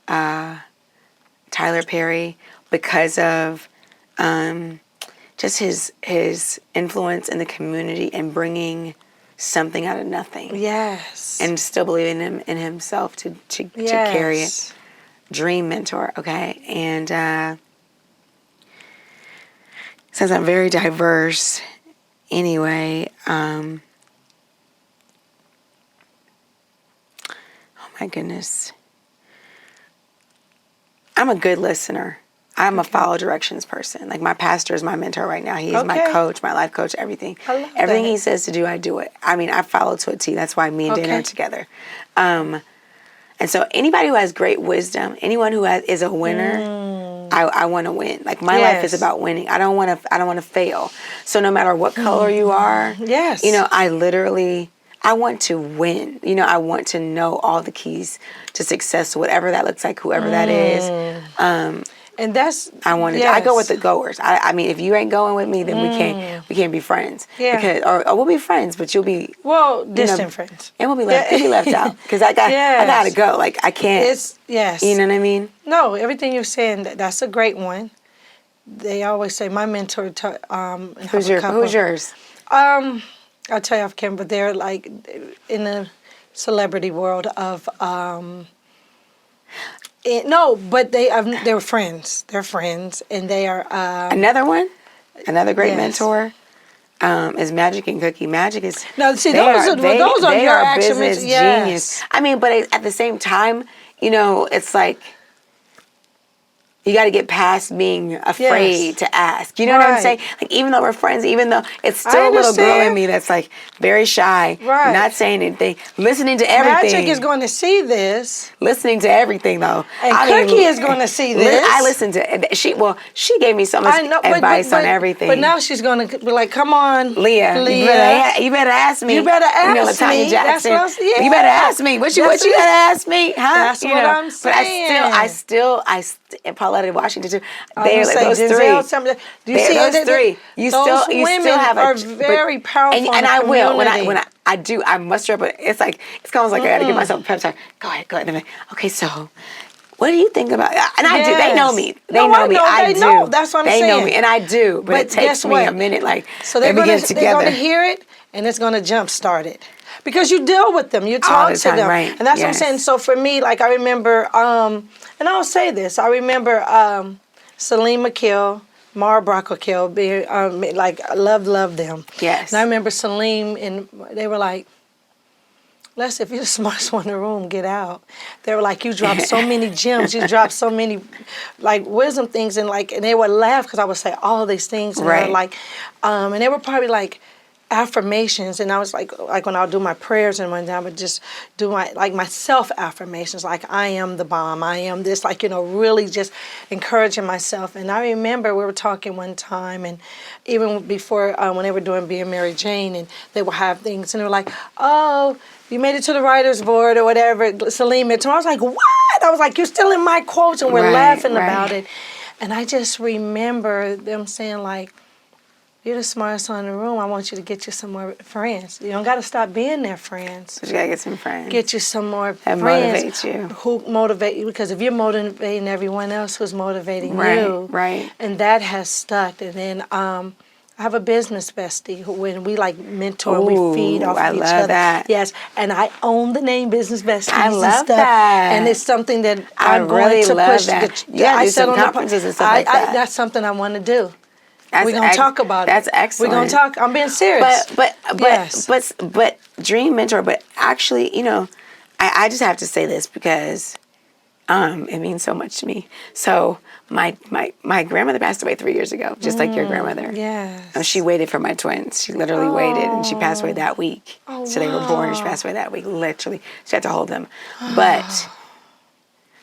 Tyler Perry, because of just his influence in the community and bringing something out of nothing. Yes. And still believing in himself to carry it. Dream mentor, okay? And since I'm very diverse anyway, oh my goodness. I'm a good listener. I'm a follow directions person. Like my pastor is my mentor right now. He is my coach, my life coach, everything. I love everything that. he says to do, I do it. I mean, I follow to a T. That's why me and Dana are together. And so anybody who has great wisdom, anyone who is a winner, I want to win. Like my life is about winning. I don't want to fail. So no matter what color you are, you know, I want to win. You know, I want to know all the keys to success, whatever that looks like, whoever that is. And that's I go with the goers. I mean, if you ain't going with me, then we can't be friends. Yeah. Because or we'll be friends, but you'll be distant friends. and we'll be left. You'll be left out because I gotta go. Like I can't. You know what I mean? No, everything you're saying, that's a great one. They always say my mentor. Who's yours? I'll tell you off camera, but they're like in the celebrity world of. No, but they're friends. They're friends, and they are. Another great mentor is Magic and Cookie. Magic is those are your actual business genius. I mean, but at the same time, you know, it's like. You got to get past being afraid to ask. You know what I'm saying? Like, even though we're friends, even though it's still a little girl in me that's like very shy, not saying anything, listening to everything. Magic is going to see this. Listening to everything, though. And Cookie is going to see this. I listened to she gave me so much advice on everything. But now she's going to be like, come on, Leah. You better ask me. You better ask me. LaTanya Jackson. You better ask me. What you gotta ask me? Huh? That's what I'm saying. But I still and Pauletta Washington too. They are those three. Do you see those three? You still have are very powerful. And I will when I do. I muster up. It's like it's almost like I got to give myself a pep talk. Go ahead. And I'm like, okay, so. What do you think about it? And I do. They know me. They know me. I do. Know. That's what I'm saying. They know me, and I do. But it takes me a minute. Like so they're going to hear it, and it's going to jumpstart it. Because you deal with them, you talk to them, and that's what I'm saying. So for me, like I remember, and I'll say this: I remember Celine McKill, Mara Brockelkill, being like I love them. Yes. And I remember Celine, and they were like, "Les, if you're the smartest one in the room, get out." They were like, "You dropped so many gems, you dropped so many, like wisdom things," and they would laugh because I would say all these things, and they were like, and they were probably like. Affirmations, and I was like when I would do my prayers and when I would just do my self affirmations, like I am the bomb, I am this, like, you know, really just encouraging myself. And I remember we were talking one time, and even before when they were doing Being Mary Jane, and they would have things, and they were like, oh, you made it to the writer's board or whatever, Celine mentioned. I was like, what? I was like, you're still in my quotes, and we're laughing about it. And I just remember them saying like, you're the smartest one in the room. I want you to get you some more friends. You don't got to stop being their friends. But you got to get some friends. Get you some more that friends. Motivate you. Who motivate you. Because if you're motivating everyone else who's motivating you. Right. And that has stuck. And then I have a business bestie who when we like mentor, we feed off of each other. I love that. Yes. And I own the name Business Besties. I love that. And it's something that I'm going to push. Yeah, I said on conferences and stuff like that. That's something I want to do. We're gonna talk about it. That's excellent. We're gonna talk. I'm being serious. But dream mentor. But actually, you know, I just have to say this because it means so much to me. So my grandmother passed away 3 years ago, just like your grandmother. Yes. She waited for my twins. She literally waited, and she passed away that week. So they were born, and she passed away that week. Literally, she had to hold them. But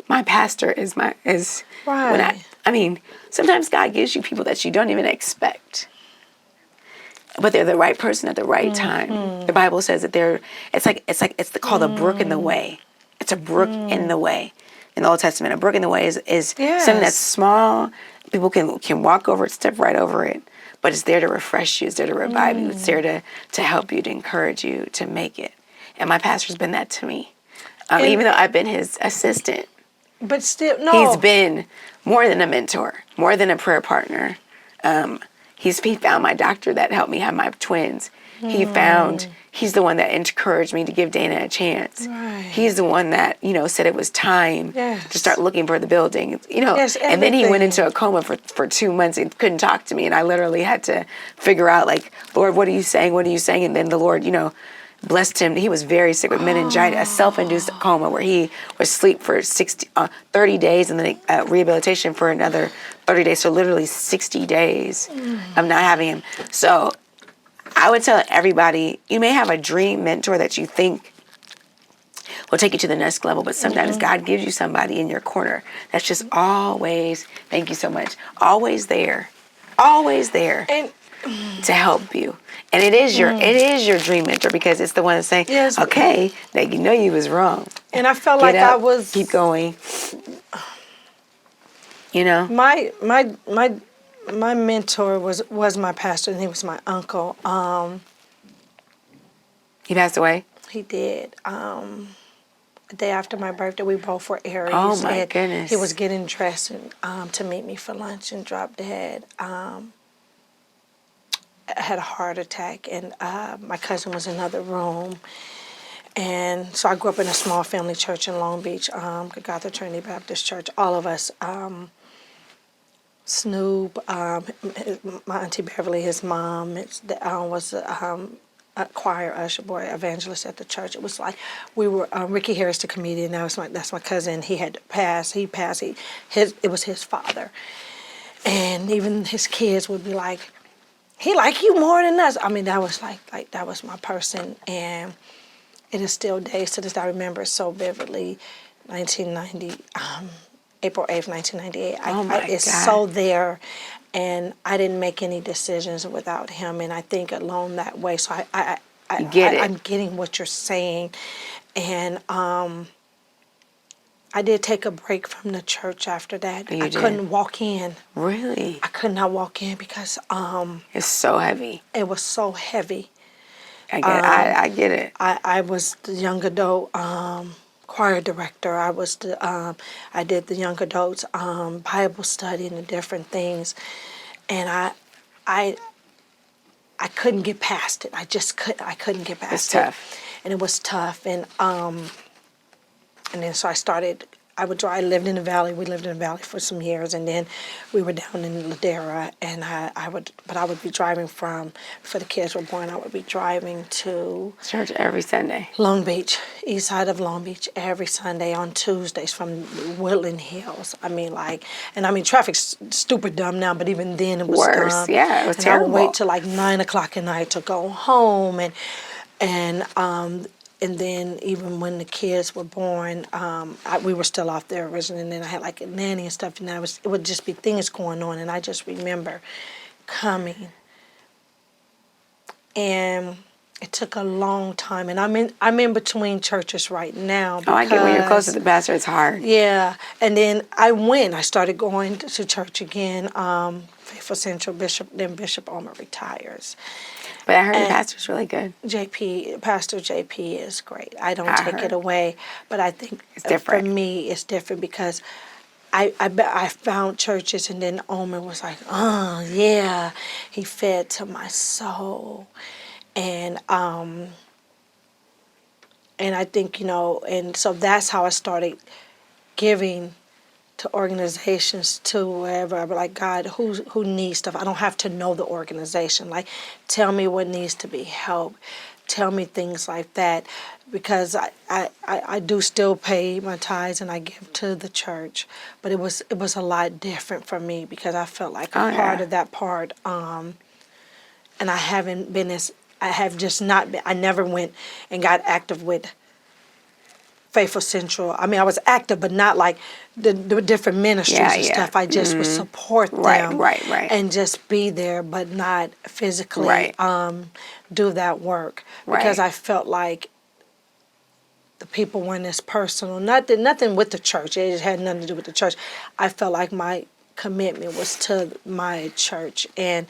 my pastor is right. When I mean, sometimes God gives you people that you don't even expect. but they're the right person at the right time. The Bible says that called a brook in the way. It's a brook in the way. In the Old Testament, a brook in the way is something that's small. People can walk over it, step right over it, but it's there to refresh you. It's there to revive you. It's there to help you, to encourage you to make it. And my pastor's been that to me. Even though I've been his assistant, but still, no. he's been more than a mentor, more than a prayer partner. He found my doctor that helped me have my twins. He's the one that encouraged me to give Dana a chance. Right. He's the one that, said it was time to start looking for the building. Yes, and then he went everything. into a coma for 2 months and couldn't talk to me. And I literally had to figure out, like, Lord, what are you saying? What are you saying? And then the Lord, blessed him. He was very sick with meningitis, a self-induced coma where he was asleep for 30 days and then rehabilitation for another 30 days. So literally 60 days of not having him. So I would tell everybody, you may have a dream mentor that you think will take you to the next level, but sometimes God gives you somebody in your corner that's just always, thank you so much, always there And to help you. And it is your dream mentor because it's the one that's saying, Yes. okay, that you was wrong. and I felt Get like up, I was keep going. my mentor was my pastor, and he was my uncle. He passed away? He did. The day after my birthday, we both were Aries. Oh, my and goodness. He was getting dressed to meet me for lunch and dropped dead. I had a heart attack, and my cousin was in another room. And so I grew up in a small family church in Long Beach, Gotham Trinity Baptist Church. All of us, Snoop, my Auntie Beverly, his mom, was a choir usher boy, evangelist at the church. It was like we were Ricky Harris, the comedian. That's my cousin. He had passed. It was his father, and even his kids would be like, "He like you more than us." I mean, that was like that was my person, and it is still days to this day. I remember it so vividly. 1990, April 8th, 1998. It's God. so there, and I didn't make any decisions without him, and I think along that way. So I Get it. I'm getting what you're saying, and I did take a break from the church after that. You I did? couldn't walk in. Really? I could not walk in because It's so heavy. it was so heavy. I get it. I was the young adult choir director. I did the young adults Bible study and the different things, and I couldn't get past it. I couldn't get past It's it. tough. And it was tough, and then so I started. I lived in the valley. We lived in the valley for some years, and then we were down in Ladera, and I would be driving before the kids were born, I would be driving to Church every Sunday. Long Beach, east side of Long Beach, every Sunday on Tuesdays from Woodland Hills. Traffic's stupid dumb now, but even then it was Worse. dumb. Yeah, it was and terrible. I would wait till like 9 o'clock at night to go home, and then even when the kids were born, we were still off there originally, and then I had like a nanny and stuff, and it would just be things going on, and I just remember coming, and it took a long time, and I'm in between churches right now. Oh, I get when you're close to the pastor, it's hard. Yeah, and then I started going to church again, Faithful Central Bishop, then Bishop Omer retires. But I heard the pastor's really good. Pastor JP is great. I don't take heard. it away, but I think It's different. for me it's different because I found churches, and then Omer was like, oh yeah, he fed to my soul, and I think and so that's how I started giving to organizations too, wherever I'm like, God, who needs stuff? I don't have to know the organization. Like, tell me what needs to be helped. Tell me things like that, because I do still pay my tithes and I give to the church, but it was a lot different for me because I felt like a part of that part, and I have just not been. I never went and got active with Faithful Central. I mean, I was active, but not like the different ministries and stuff. I just would support them, right. and just be there, but not physically Right. do that work because I felt like the people weren't as personal. Nothing with the church. It had nothing to do with the church. I felt like my commitment was to my church, and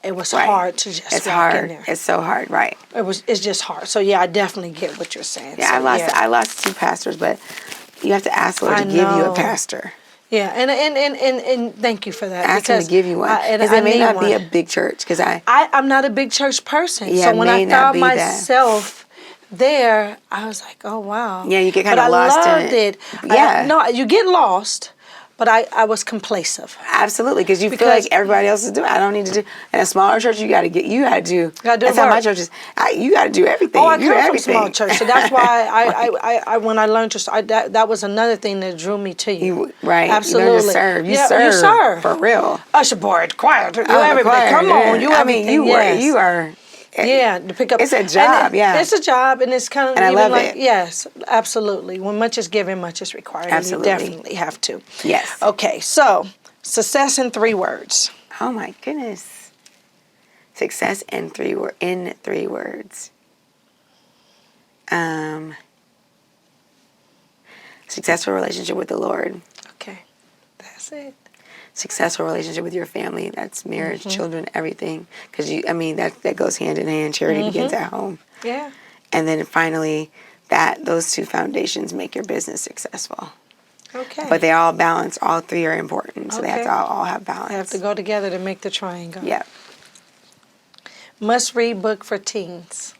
it was hard to just walk in there. It's so hard, right? It's just hard. So yeah, I definitely get what you're saying. Yeah, so, I lost 2 pastors, but you have to ask the Lord to give you a pastor. Yeah, and thank you for that. Ask him to give you one. Because it may not be a big church. Because I'm not a big church person. Yeah, so when I found myself there, I was like, oh wow. Yeah, you get kind of lost in it. But I loved it. Yeah. No, you get lost, but I was complacent. Absolutely, because you feel like everybody else is doing. I don't need to do. In a smaller church, you got to do. That's how my church is. You got to do everything. Oh, I come from a small church, so that's why I when I learned to that was another thing that drew me to you. Right, Absolutely. You learn to serve. You serve for real. Usher board, choir, everybody. Come on, you. I mean, you are. Yeah, to pick up. It's a job, It's a job, and it's kind of. And I love it. Yes, absolutely. When much is given, much is required. Absolutely. And you definitely have to. Yes. Okay, so success in 3 words. Oh my goodness. Success in 3 words. Successful relationship with the Lord. Okay, that's it. Successful relationship with your family. That's marriage, children, everything. Because that goes hand in hand. Charity begins at home. Yeah. And then finally, those 2 foundations make your business successful. Okay. But they all balance. All 3 are important, so they have to all have balance. They have to go together to make the triangle. Yeah. Must read book for teens.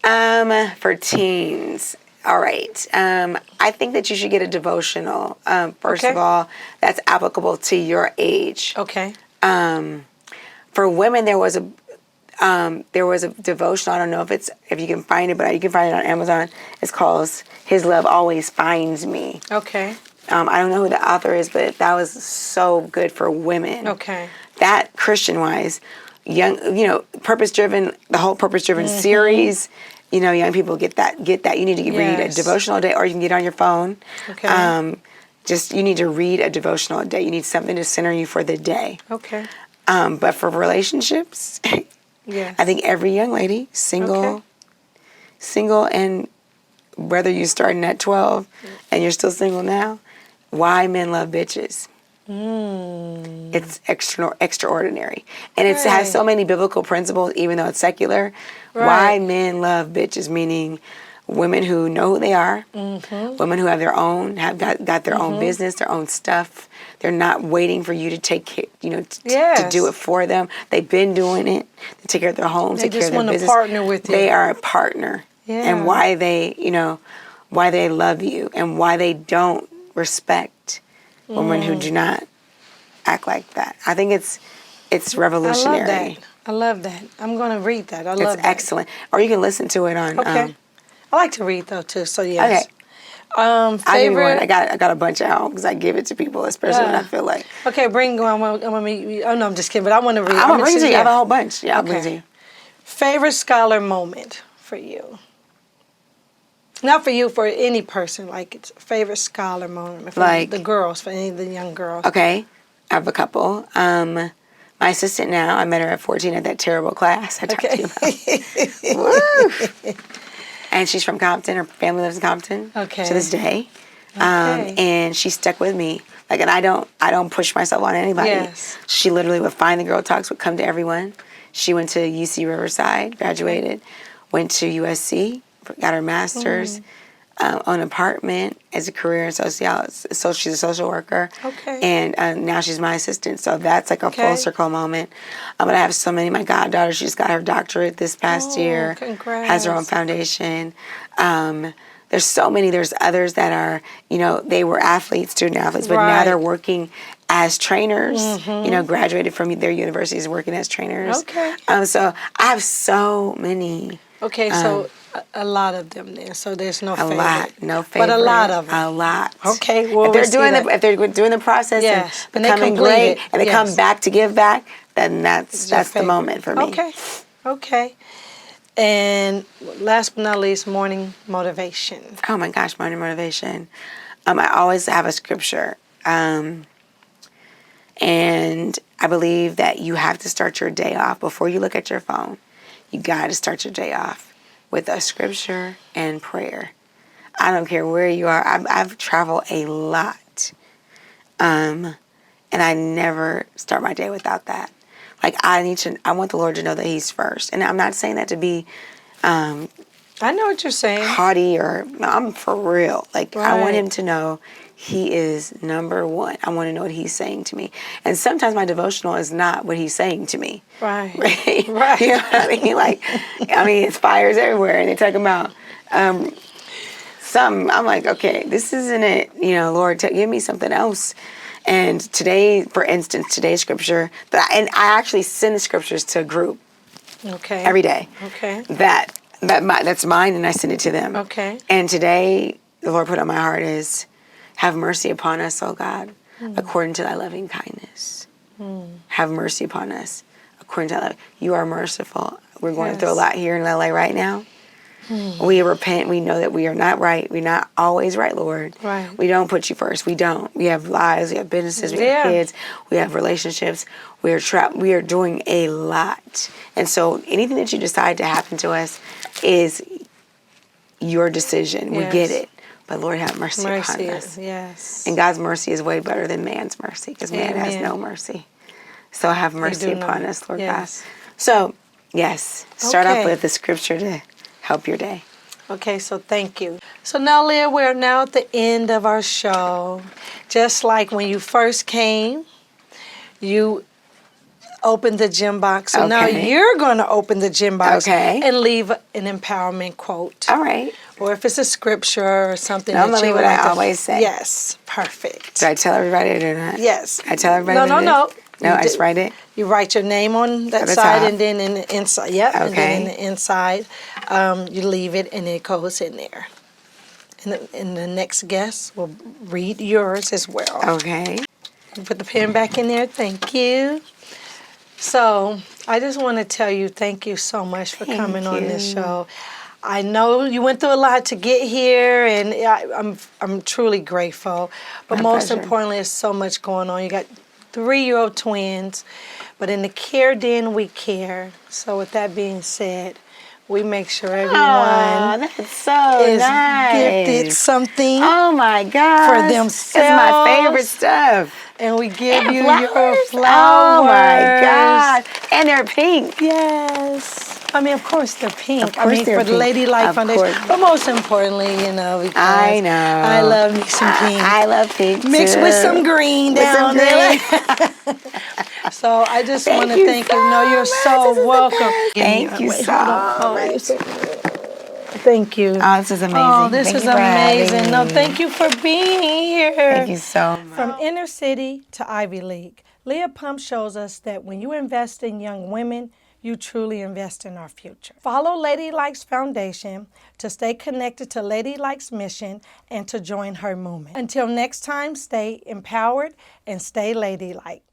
For teens. All right. I think that you should get a devotional. First of all, that's applicable to your age. Okay. For women, there was a devotional. I don't know if you can find it, but you can find it on Amazon. It's called "His Love Always Finds Me." Okay. I don't know who the author is, but that was so good for women. Okay. That Christian-wise, young, purpose-driven, the whole purpose-driven series. Young people get that. You need to read a devotional a day, or you can get it on your phone. Okay. You need to read a devotional a day. You need something to center you for the day. Okay. But for relationships, yes. I think every young lady, single, and whether you're starting at 12 and you're still single now, Why Men Love Bitches. It's extraordinary. And it has so many biblical principles, even though it's secular. Why Men Love Bitches, meaning women who know who they are, women who have their own, got their own business, their own stuff. They're not waiting for you to take care, to do it for them. They've been doing it. They take care of their homes, take care of their business. They just want to partner with you. They are a partner. Yeah. And why they love you and why they don't respect women who do not act like that. I think it's revolutionary. I love that. I'm going to read that. I love that. It's excellent. Or you can listen to it on. Okay. I like to read though too. So yes. Okay. I'll give you one. I got a bunch at home because I give it to people, especially when I feel like. Okay, bring on. I'm gonna meet. Oh no, I'm just kidding. But I want to read. I'm gonna bring it to you. I have a whole bunch. Yeah, I'll bring it to you. Favorite scholar moment for you. Not for you, for any person. Like it's favorite scholar moment for the girls, for any of the young girls. Okay, I have a couple. My assistant now, I met her at 14 at that terrible class I talked to you about. Woo! And she's from Compton. Her family lives in Compton to this day. And she stuck with me. And I don't push myself on anybody. Yes. She literally would find the girl talks, would come to everyone. She went to UC Riverside, graduated, went to USC, got her master's, owned an apartment as a career in sociology. So she's a social worker. Okay. And now she's my assistant. So that's like a full circle moment. But I have so many. My goddaughter, she just got her doctorate this past year. Congrats. Has her own foundation. There's so many. There's others that are, they were athletes, student athletes, but now they're working as trainers, graduated from their universities working as trainers. Okay. So I have so many. Okay, so a lot of them there. So there's no favorite. A lot, no favorite. But a lot of them. A lot. Okay, well, if they're doing the process and becoming great, and they come back to give back, then that's the moment for me. Okay. And last but not least, morning motivation. Oh my gosh, morning motivation. I always have a scripture. And I believe that you have to start your day off before you look at your phone. You got to start your day off with a scripture and prayer. I don't care where you are. I've traveled a lot. And I never start my day without that. Like, I want the Lord to know that He's first. And I'm not saying that to be I know what you're saying. haughty no, I'm for real. Like, I want Right. Him to know He is number one. I want to know what He's saying to me. And sometimes my devotional is not what He's saying to me. Right. Right? Right. You know what I mean? Like, it's fires everywhere. And they talk about something. I'm like, okay, this isn't it. Lord, give me something else. And today, for instance, today's scripture, and I actually send the scriptures to a group Okay. every day. Okay. That's mine, and I send it to them. Okay. And today, the Lord put on my heart is, have mercy upon us, O God, according to thy loving kindness. Have mercy upon us, according to thy love. You are merciful. We're going through a lot here in LA right now. We repent. We know that we are not right. We're not always right, Lord. Right. We don't put you first. We don't. We have lives. We have businesses. We have kids. We have relationships. We are trapped. We are doing a lot. And so anything that you decide to happen to us is your decision. We get it. But Lord, have mercy upon us. Yes. And God's mercy is way better than man's mercy, because man has no mercy. So have mercy upon us, Lord God. So, yes, start off with the scripture to help your day. Okay, so thank you. So now, Leah, we're now at the end of our show. Just like when you first came, you opened the gym box. So now you're going to open the gym box and leave an empowerment quote. All right. Or if it's a scripture or something I'm going to leave what I always say. Yes, perfect. Do I tell everybody to do that? Yes. I tell everybody No. No, I just write it? You write your name on that side and then in the inside. Yep. Okay. And then in the inside, you leave it and it goes in there. And the next guest will read yours as well. Okay. You put the pen back in there. Thank you. So I just want to tell you thank you so much for coming on this show. I know you went through a lot to get here, and I'm truly grateful. But most importantly, there's so much going on. You got 3-year-old twins, but in the Care Den, we care. So with that being said, we make sure everyone that's so is nice. gifted something Oh my God. for themselves. It's my favorite stuff. And we give you flowers? your flowers. Oh my God. And they're pink. Yes. I mean, of course they're pink. Of course for the Ladylike Foundation. Course. But most importantly, because I know. I love me some pink. I love pink too. Mixed with some green down there. So I just want to thank you. No, you're so welcome. Thank you so much. Thank you. Oh, this is amazing. Oh, this is amazing. No, thank you for being here. Thank you so much. From inner city to Ivy League, Leah Pump shows us that when you invest in young women, you truly invest in our future. Follow Ladylike's Foundation to stay connected to Ladylike's mission and to join her movement. Until next time, stay empowered and stay ladylike.